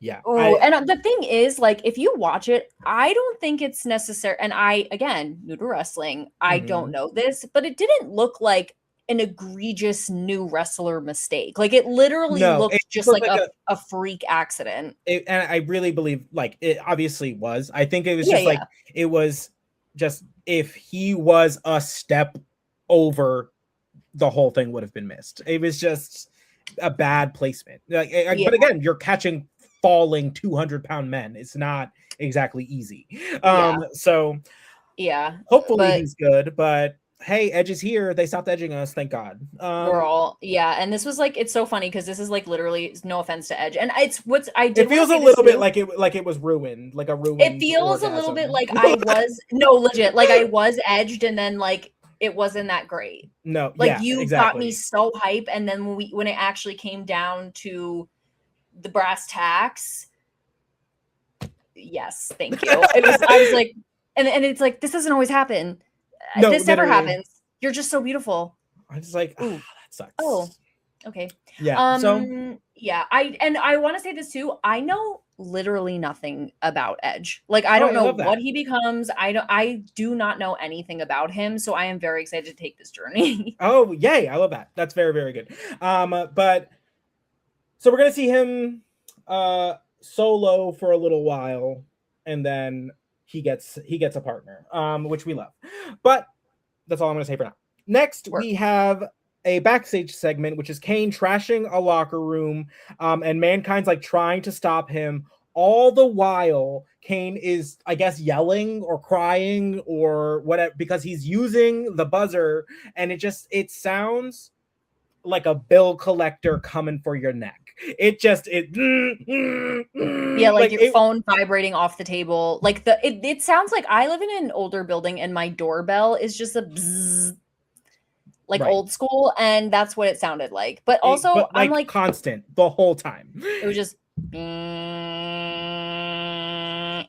Yeah. And the thing is, like, if you watch it, I don't think it's necessary. And again, new to wrestling, I don't know this, but it didn't look like an egregious new wrestler mistake. Like it literally looked just like a freak accident. And I really believe like it obviously was. I think it was just like, it was just, if he was a step over, the whole thing would have been missed. It was just a bad placement. But again, you're catching falling 200-pound men. It's not exactly easy. So hopefully he's good, but hey, Edge is here. They stopped edging us, thank God. Girl, and this was like, it's so funny because this is like literally, no offense to Edge, and it feels a little bit like it was ruined, like a ruined. It feels a little bit like I was legit, like I was edged, and then like it wasn't that great. No, like you got me so hype, and then when it actually came down to the brass tacks, yes, thank you. I was like, and it's like, this doesn't always happen. No, this never happens. You're just so beautiful. I was like, that sucks. Oh, okay. Yeah. I want to say this too. I know literally nothing about Edge. Like, I Oh, don't I know love what that. he becomes. I do not know anything about him, so I am very excited to take this journey. Oh, yay! I love that. That's very, very good. But so we're gonna see him solo for a little while, and then he gets a partner, which we love. But that's all I'm gonna say for now. Next, Work. we have a backstage segment, which is Kane trashing a locker room, and Mankind's like trying to stop him. All the while, Kane is, I guess, yelling or crying or whatever because he's using the buzzer, and it sounds like a bill collector coming for your neck. It just Yeah, like like your it phone vibrating off the table. Like it sounds like I live in an older building and my doorbell is just a bzzz, like right. old school, and that's what it sounded like. But also, But I'm like like, constant the whole time. it was just,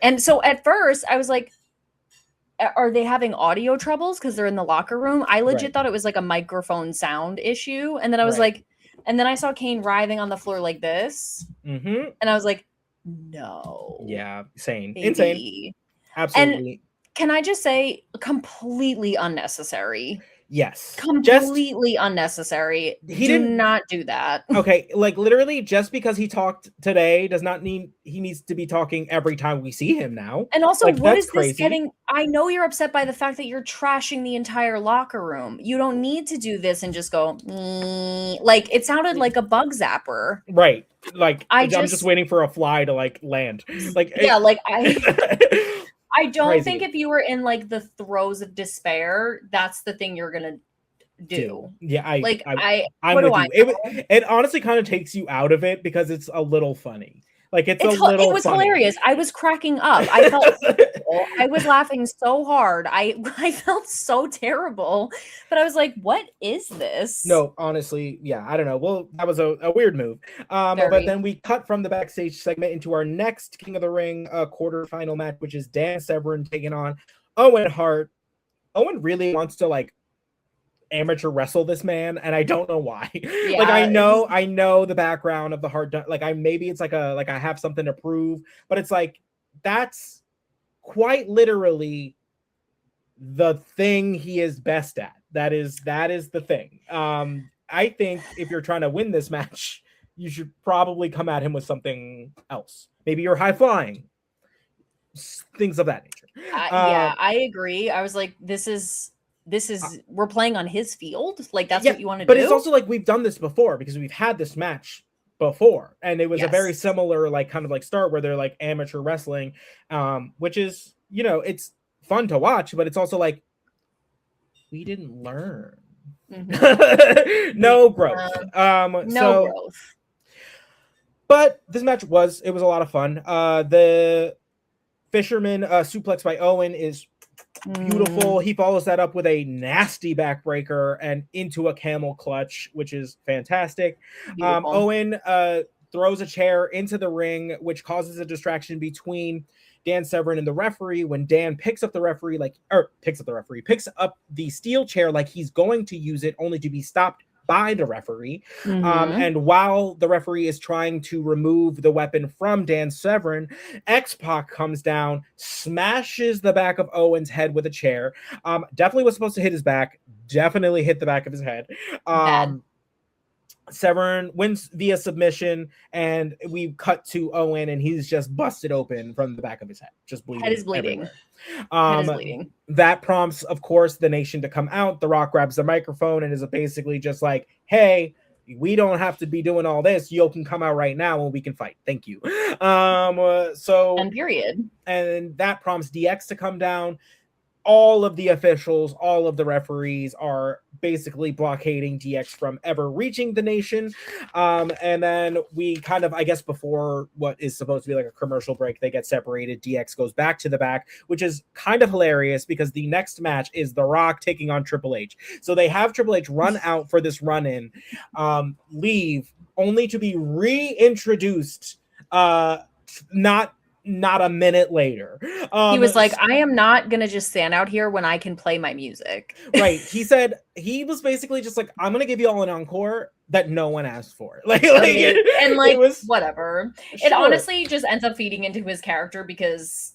and so at first I was like, are they having audio troubles because they're in the locker room? I legit Right. thought it was like a microphone sound issue, and then I was Right. like, and then I saw Kane writhing on the floor like this, Mm-hmm. and I was like, no, Yeah, insane. baby. And Absolutely. can I just say, completely unnecessary. Yes. Just Completely unnecessary. he Do didn't not do that. okay, like literally just because he talked today does not mean he needs to be talking every time we see him now. And also, Like what that's is this crazy. getting? I know you're upset by the fact that you're trashing the entire locker room. You don't need to do this and just go, like, it sounded like a bug zapper. Right. Like I I'm just just, waiting for a fly to like land. Like yeah, like, I don't think crazy. if you were in like the throes of despair, that's the thing you're gonna do. Yeah, Like, I'm what do with I you. know? It honestly kind of takes you out of it because it's a little funny. Like it's a It little was funny. hilarious. I was cracking up. I felt horrible. I was laughing so hard. I felt so terrible. But I was like, what is this? No, honestly, yeah, I don't know. Well, that was a weird move. But Very. then we cut from the backstage segment into our next King of the Ring quarterfinal match, which is Dan Severn taking on Owen Hart. Owen really wants to like amateur wrestle this man, and I don't know why. Like Yeah. I know the background of the Hart. Like maybe it's like I have something to prove, but it's like that's quite literally the thing he is best at. That is the thing. I think if you're trying to win this match, you should probably come at him with something else. Maybe you're high flying, things of that nature. Yeah, I agree. I was like, this is we're playing on his field. Like, that's what you want to do. But it's also like we've done this before because we've had this match before, and it was a very similar like kind of like start where they're like amateur wrestling, which is it's fun to watch, but it's also like we didn't learn. Mm-hmm. No growth. No growth. But this match was a lot of fun. The fisherman suplex by Owen is beautiful. He follows that up with a nasty backbreaker and into a camel clutch, which is fantastic. Owen throws a chair into the ring, which causes a distraction between Dan Severn and the referee. When Dan picks up the steel chair like he's going to use it, only to be stopped by the referee. And while the referee is trying to remove the weapon from Dan Severn, X-Pac comes down, smashes the back of Owen's head with a chair. Definitely was supposed to hit his back. Definitely hit the back of his head. Severn wins via submission, and we cut to Owen, and he's just busted open from the back of his head, just bleeding. Head is bleeding. Head is bleeding. That prompts, of course, the Nation to come out. The Rock grabs the microphone and is basically just like, "Hey, we don't have to be doing all this. You can come out right now and we can fight. Thank you." And period. And that prompts DX to come down. All of the officials, all of the referees are basically blockading DX from ever reaching the Nation. And then we kind of, I guess, before what is supposed to be like a commercial break, they get separated. DX goes back to the back, which is kind of hilarious because the next match is The Rock taking on Triple H. So they have Triple H run out for this run-in, leave, only to be reintroduced not a minute later. He was like, I am not gonna just stand out here when I can play my music. Right. He said he was basically just like, I'm gonna give you all an encore, that no one asked for. Like and like it was whatever. sure. It honestly just ends up feeding into his character because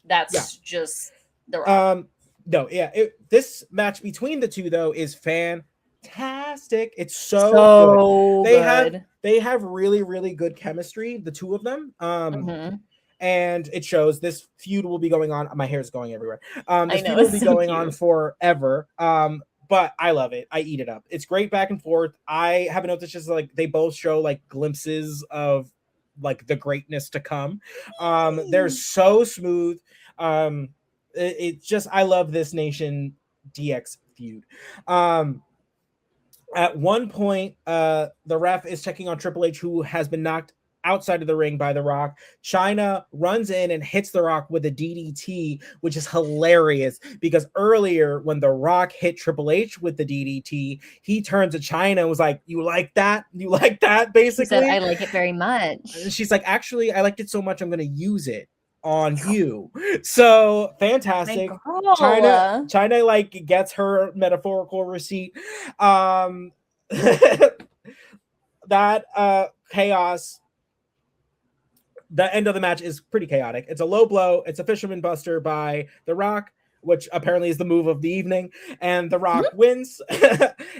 that's just The Rock. No, yeah. This match between the two though is fantastic. It's so So good. They have really really good chemistry, the two of them. And it shows. This feud will be going on. My hair's going everywhere. This feud will be going on forever. But I love it. I eat it up. It's great back and forth. I have noticed just like they both show like glimpses of like the greatness to come. They're so smooth. It just I love this Nation DX feud. At one point, the ref is checking on Triple H, who has been knocked outside of the ring by The Rock. Chyna runs in and hits The Rock with a DDT, which is hilarious because earlier when The Rock hit Triple H with the DDT, he turned to Chyna and was like, "You like that? You like that?" Basically, he said, "I like it very much." And she's like, "Actually, I liked it so much, I'm going to use it on you." So fantastic. Chyna like gets her metaphorical receipt. That chaos. The end of the match is pretty chaotic. It's a low blow. It's a fisherman buster by The Rock, which apparently is the move of the evening, and The Rock wins.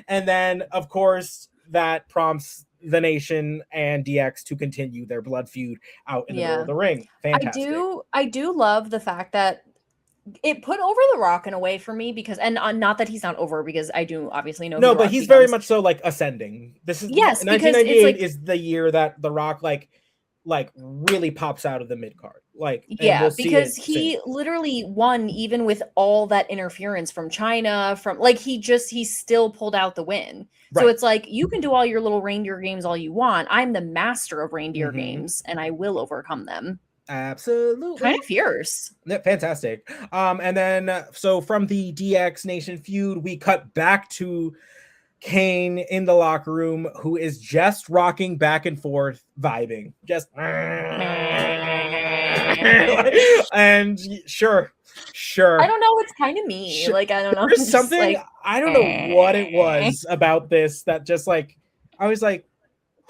And then, of course, that prompts the Nation and DX to continue their blood feud out in the middle of the ring. Fantastic. I do love the fact that it put over The Rock in a way for me because, and not that he's not over because I do obviously know. No, but he's very much so like ascending. This is 1998 is the year that The Rock like really pops out of the mid card. Like because he literally won even with all that interference from Chyna, from like he still pulled out the win. Right. So it's like you can do all your little reindeer games all you want. I'm the master of reindeer games and I will overcome them. Absolutely. Kind of fierce. Fantastic. And then so from the DX Nation feud, we cut back to Kane in the locker room, who is just rocking back and forth, vibing, just and sure. I don't know. It's kind of me. Like I don't know. There's something like, I don't know what it was about this that just like I was like,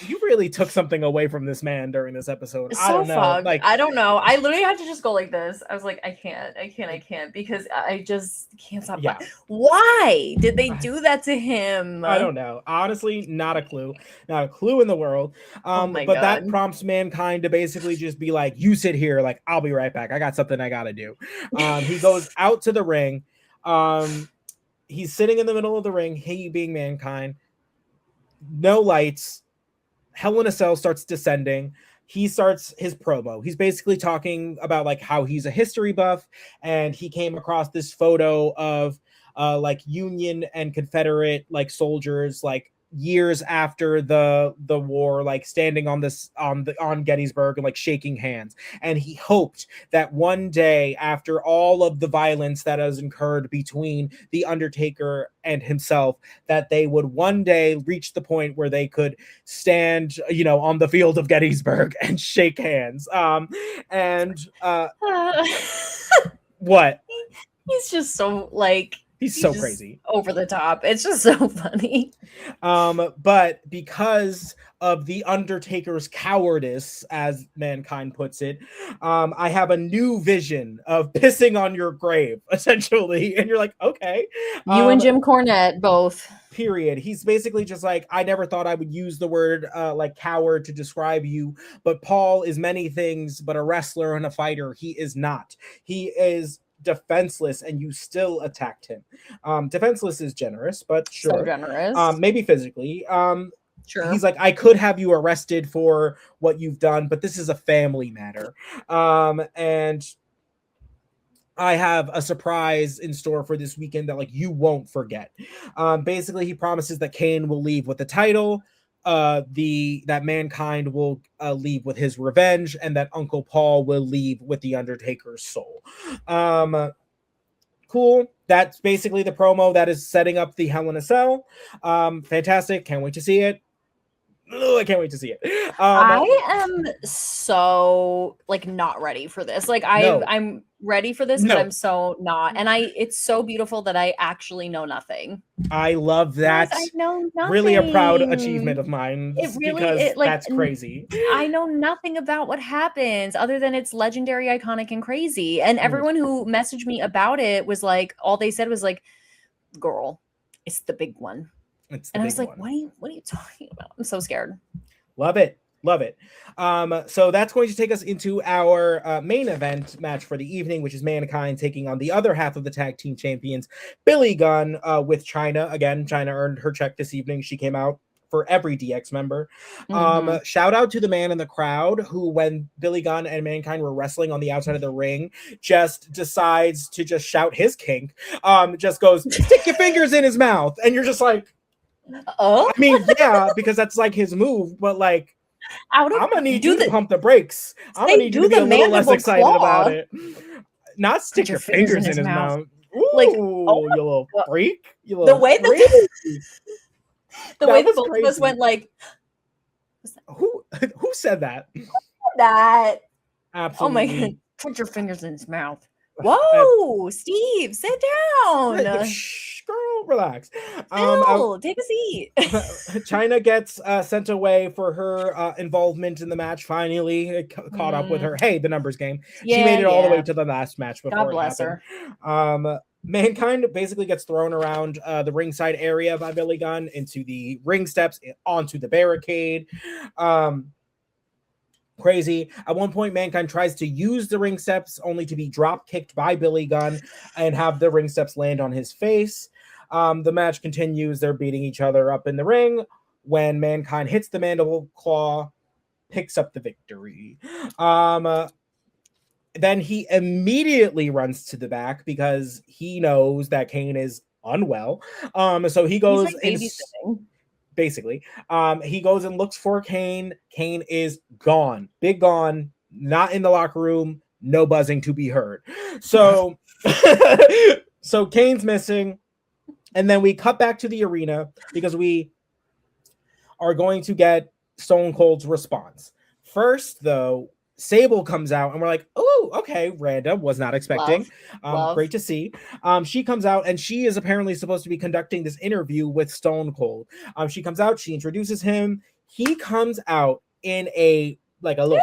you really took something away from this man during this episode. I don't know. Like I don't know. I literally had to just go like this. I was like, I can't because I just can't stop. Yeah. Why did they do that to him? I don't know. Honestly, not a clue. Not a clue in the world. But God. That prompts Mankind to basically just be like, you sit here, like, I'll be right back. I got something I gotta do. He goes out to the ring. He's sitting in the middle of the ring, he being Mankind. No lights. Hell in a Cell starts descending. He starts his promo. He's basically talking about like how he's a history buff and he came across this photo of like Union and Confederate like soldiers like years after the war, like standing on Gettysburg and like shaking hands. And he hoped that one day, after all of the violence that has incurred between the Undertaker and himself, that they would one day reach the point where they could stand, on the field of Gettysburg and shake hands. What? He's just so like. He's so crazy. Over the top. It's just so funny. But because of the Undertaker's cowardice, as Mankind puts it, I have a new vision of pissing on your grave, essentially. And you're like, okay. You and Jim Cornette both. Period. He's basically just like, I never thought I would use the word like coward to describe you, but Paul is many things, but a wrestler and a fighter, he is not. He is defenseless and you still attacked him. Defenseless is generous, but sure. So generous. Maybe physically. Sure. He's like, I could have you arrested for what you've done, but this is a family matter. And I have a surprise in store for this weekend that like you won't forget. Basically, he promises that Kane will leave with the title. That Mankind will leave with his revenge, and that Uncle Paul will leave with the Undertaker's soul. Cool. That's basically the promo that is setting up the Hell in a Cell. Fantastic. Can't wait to see it. I can't wait to see it. I am so like not ready for this. Like No. I'm ready for this, but No. I'm so not. And it's so beautiful that I actually know nothing. I love that. Guys, I know Really a proud nothing. achievement of mine It really because like that's crazy. I know nothing about what happens other than it's legendary, iconic, and crazy. And everyone who messaged me about it was like, all they said was like, girl, it's the big one. It's the And I big was like, one. what are you talking about? I'm so scared. Love it. Love it. So that's going to take us into our main event match for the evening, which is Mankind taking on the other half of the tag team champions, Billy Gunn, with Chyna. Again, Chyna earned her check this evening. She came out for every DX member. Shout out to the man in the crowd who, when Billy Gunn and Mankind were wrestling on the outside of the ring, just decides to just shout his kink. Just goes, stick your fingers in his mouth. And you're just like, oh, I mean, yeah, because that's like his move, but like, I'm gonna need you to pump the brakes. I'm gonna need you to be a little less excited about it. Not stick your fingers in his mouth. Ooh, like, oh, you little freak. You little the way the way the both of us went like, who said that? That Absolutely. Oh my god! Put your fingers in his mouth. Whoa, Steve, sit down. Shh, girl, relax. Phil, take a seat. Chyna gets sent away for her involvement in the match. Finally, caught up with her. Hey, the numbers game. Yeah, she made it all the way to the last match before God bless it happened. Her. Mankind basically gets thrown around the ringside area by Billy Gunn into the ring steps, onto the barricade. Crazy. At one point, Mankind tries to use the ring steps only to be drop kicked by Billy Gunn and have the ring steps land on his face. The match continues. They're beating each other up in the ring when Mankind hits the mandible claw, picks up the victory. Then he immediately runs to the back because he knows that Kane is unwell. So he goes basically. He goes and looks for Kane. Kane is gone. Big gone. Not in the locker room. No buzzing to be heard. So, so Kane's missing. And then we cut back to the arena because we are going to get Stone Cold's response. First, though, Sable comes out and we're like, oh, okay, random, was not expecting. Love. Great to see. She comes out and she is apparently supposed to be conducting this interview with Stone Cold. She comes out, she introduces him. He comes out in a little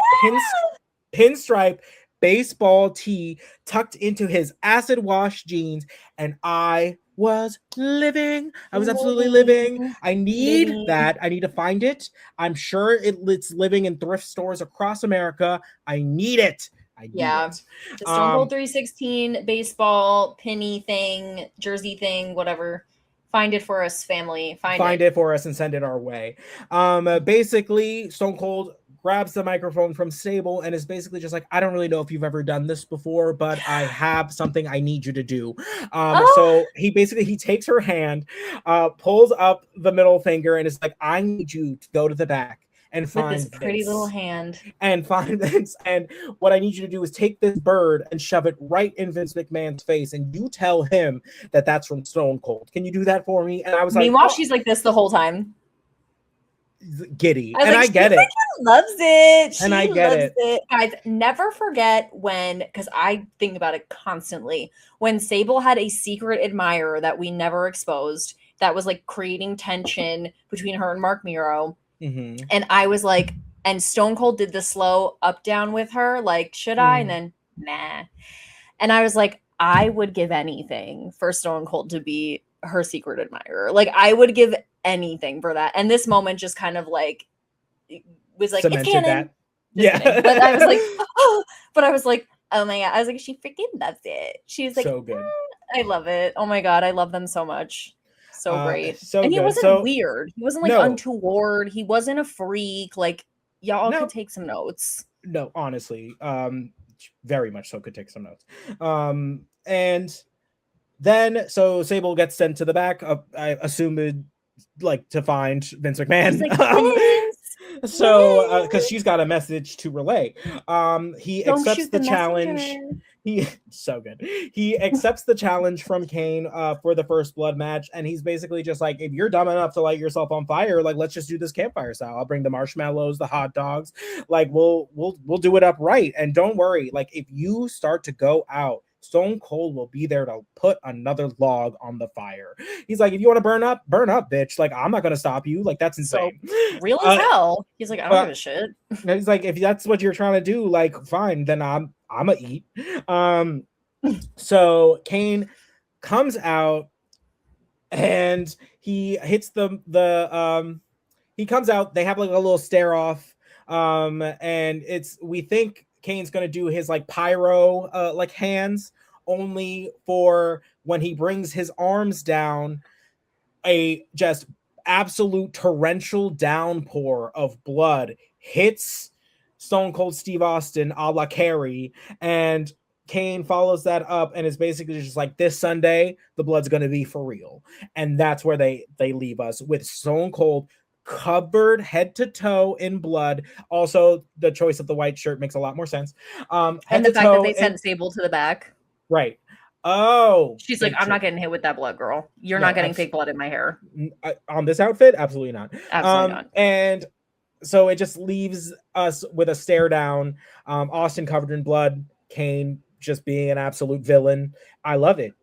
pinstripe baseball tee tucked into his acid wash jeans, and I was living. I was absolutely living. I need that. I need to find it. I'm sure it's living in thrift stores across America. I need it. I need it. The Stone Cold 316 baseball penny thing, jersey thing, whatever. Find it for us, family. Find it for us and send it our way. Basically, Stone Cold grabs the microphone from Sable and is basically just like, I don't really know if you've ever done this before, but I have something I need you to do. So he takes her hand, pulls up the middle finger, and is like, I need you to go to the back and find this pretty little hand and find Vince. And what I need you to do is take this bird and shove it right in Vince McMahon's face, and you tell him that that's from Stone Cold. Can you do that for me? And I was like, meanwhile, she's like this the whole time. Giddy. I get it. Loves it. And I get it. Guys, never forget because I think about it constantly, when Sable had a secret admirer that we never exposed that was like creating tension between her and Mark Miro. Mm-hmm. And I was like, and Stone Cold did the slow up down with her, like, should I? And then nah. And I was like, I would give anything for Stone Cold to be her secret admirer. Like, I would give anything for that. And this moment just kind of like was like, cemented it's canon. That. Yeah. But I was like, oh, oh my god. I was like, she freaking loves it. She was like, so good. I love it. Oh my god, I love them so much. So great. So and he good. wasn't weird. He wasn't like untoward. He wasn't a freak. Like, y'all could take some notes. No, honestly. Very much so could take some notes. And then so Sable gets sent to the back. I assumed to find Vince McMahon. So because she's got a message to relay. He accepts the challenge. So good. He accepts the challenge from Kane for the first blood match, and he's basically just like, if you're dumb enough to light yourself on fire, like let's just do this campfire style. I'll bring the marshmallows, the hot dogs, like we'll do it up right. And don't worry, like if you start to go out, Stone Cold will be there to put another log on the fire. He's like, if you want to burn up, bitch. Like, I'm not gonna stop you. Like, that's insane. So real as hell. He's like, I don't give a shit. He's like, if that's what you're trying to do, like, fine, then I'm a eat. So Kane comes out and he hits he comes out, they have like a little stare off. And we think Kane's gonna do his like pyro like hands, only for when he brings his arms down, a just absolute torrential downpour of blood hits Stone Cold Steve Austin a la Carrie, and Kane follows that up and is basically just like, this Sunday the blood's going to be for real. And that's where they leave us, with Stone Cold covered head to toe in blood. Also, the choice of the white shirt makes a lot more sense. And the fact that they sent Sable to the back. Right. Oh, she's like, I'm not getting hit with that blood, girl. You're not getting fake blood in my hair. On this outfit? Absolutely not. Absolutely not. And so it just leaves us with a stare down. Austin covered in blood. Kane just being an absolute villain. I love it.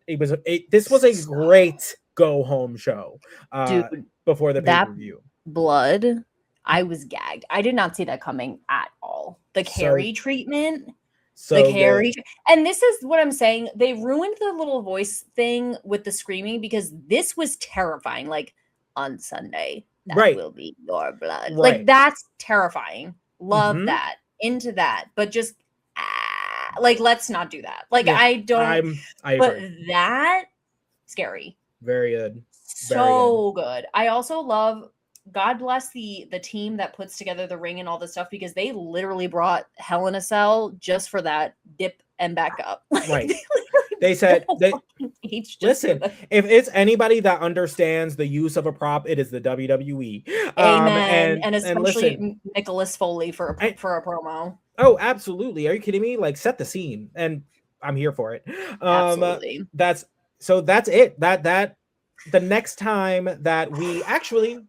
This was a great go home show. Dude, before the pay-per-view. Blood, I was gagged. I did not see that coming at all. The Carrie treatment. The Carrie, and this is what I'm saying. They ruined the little voice thing with the screaming, because this was terrifying. Like, on Sunday, that will be your blood. Right. Like, that's terrifying. Love that. Into that, but just like, let's not do that. Like, yeah, I but that scary. Very good. So good. I also love. God bless the team that puts together the ring and all this stuff, because they literally brought Hell in a Cell just for that dip and back up. Right. They said, listen, if it's anybody that understands the use of a prop, it is the WWE. Amen. And especially Nicholas Foley for a promo. Oh, absolutely. Are you kidding me? Like, set the scene, and I'm here for it. Absolutely. That's it. That the next time that we actually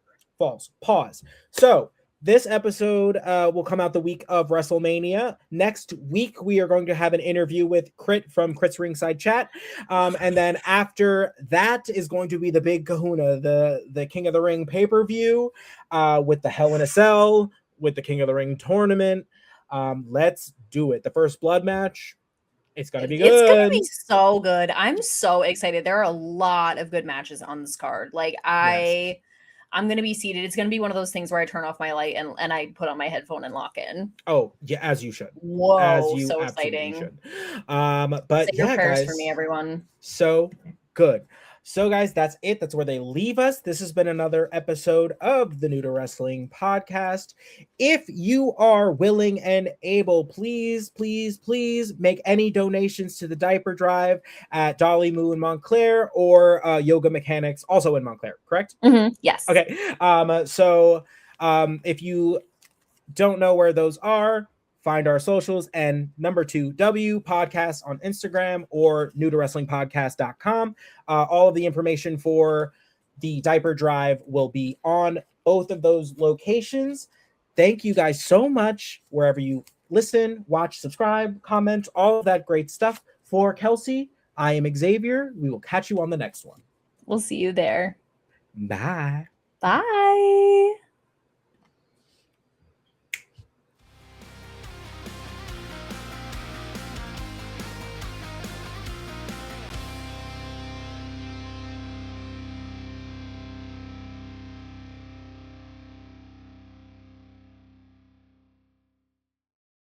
pause. So this episode will come out the week of WrestleMania. Next week, we are going to have an interview with Crit from Crit's Ringside Chat. And then after that is going to be the big kahuna, the King of the Ring pay-per-view with the Hell in a Cell, with the King of the Ring tournament. Let's do it. The first blood match. It's going to be good. It's going to be so good. I'm so excited. There are a lot of good matches on this card. Like, I'm going to be seated. It's going to be one of those things where I turn off my light and I put on my headphone and lock in. Oh, yeah, as you should. Whoa, as you so exciting. Should. But say your prayers for me, everyone. So good. So, guys, that's it. That's where they leave us. This has been another episode of the New to Wrestling podcast. If you are willing and able, please make any donations to the diaper drive at Dolly Moo in Montclair, or Yoga Mechanics, also in Montclair, correct? Mm-hmm. Yes. Okay. So if you don't know where those are, find our socials and #2W podcast on Instagram or newtowrestlingpodcast.com. All of the information for the diaper drive will be on both of those locations. Thank you guys so much wherever you listen, watch, subscribe, comment, all of that great stuff. For Kelsey, I am Xavier. We will catch you on the next one. We'll see you there. Bye. Bye.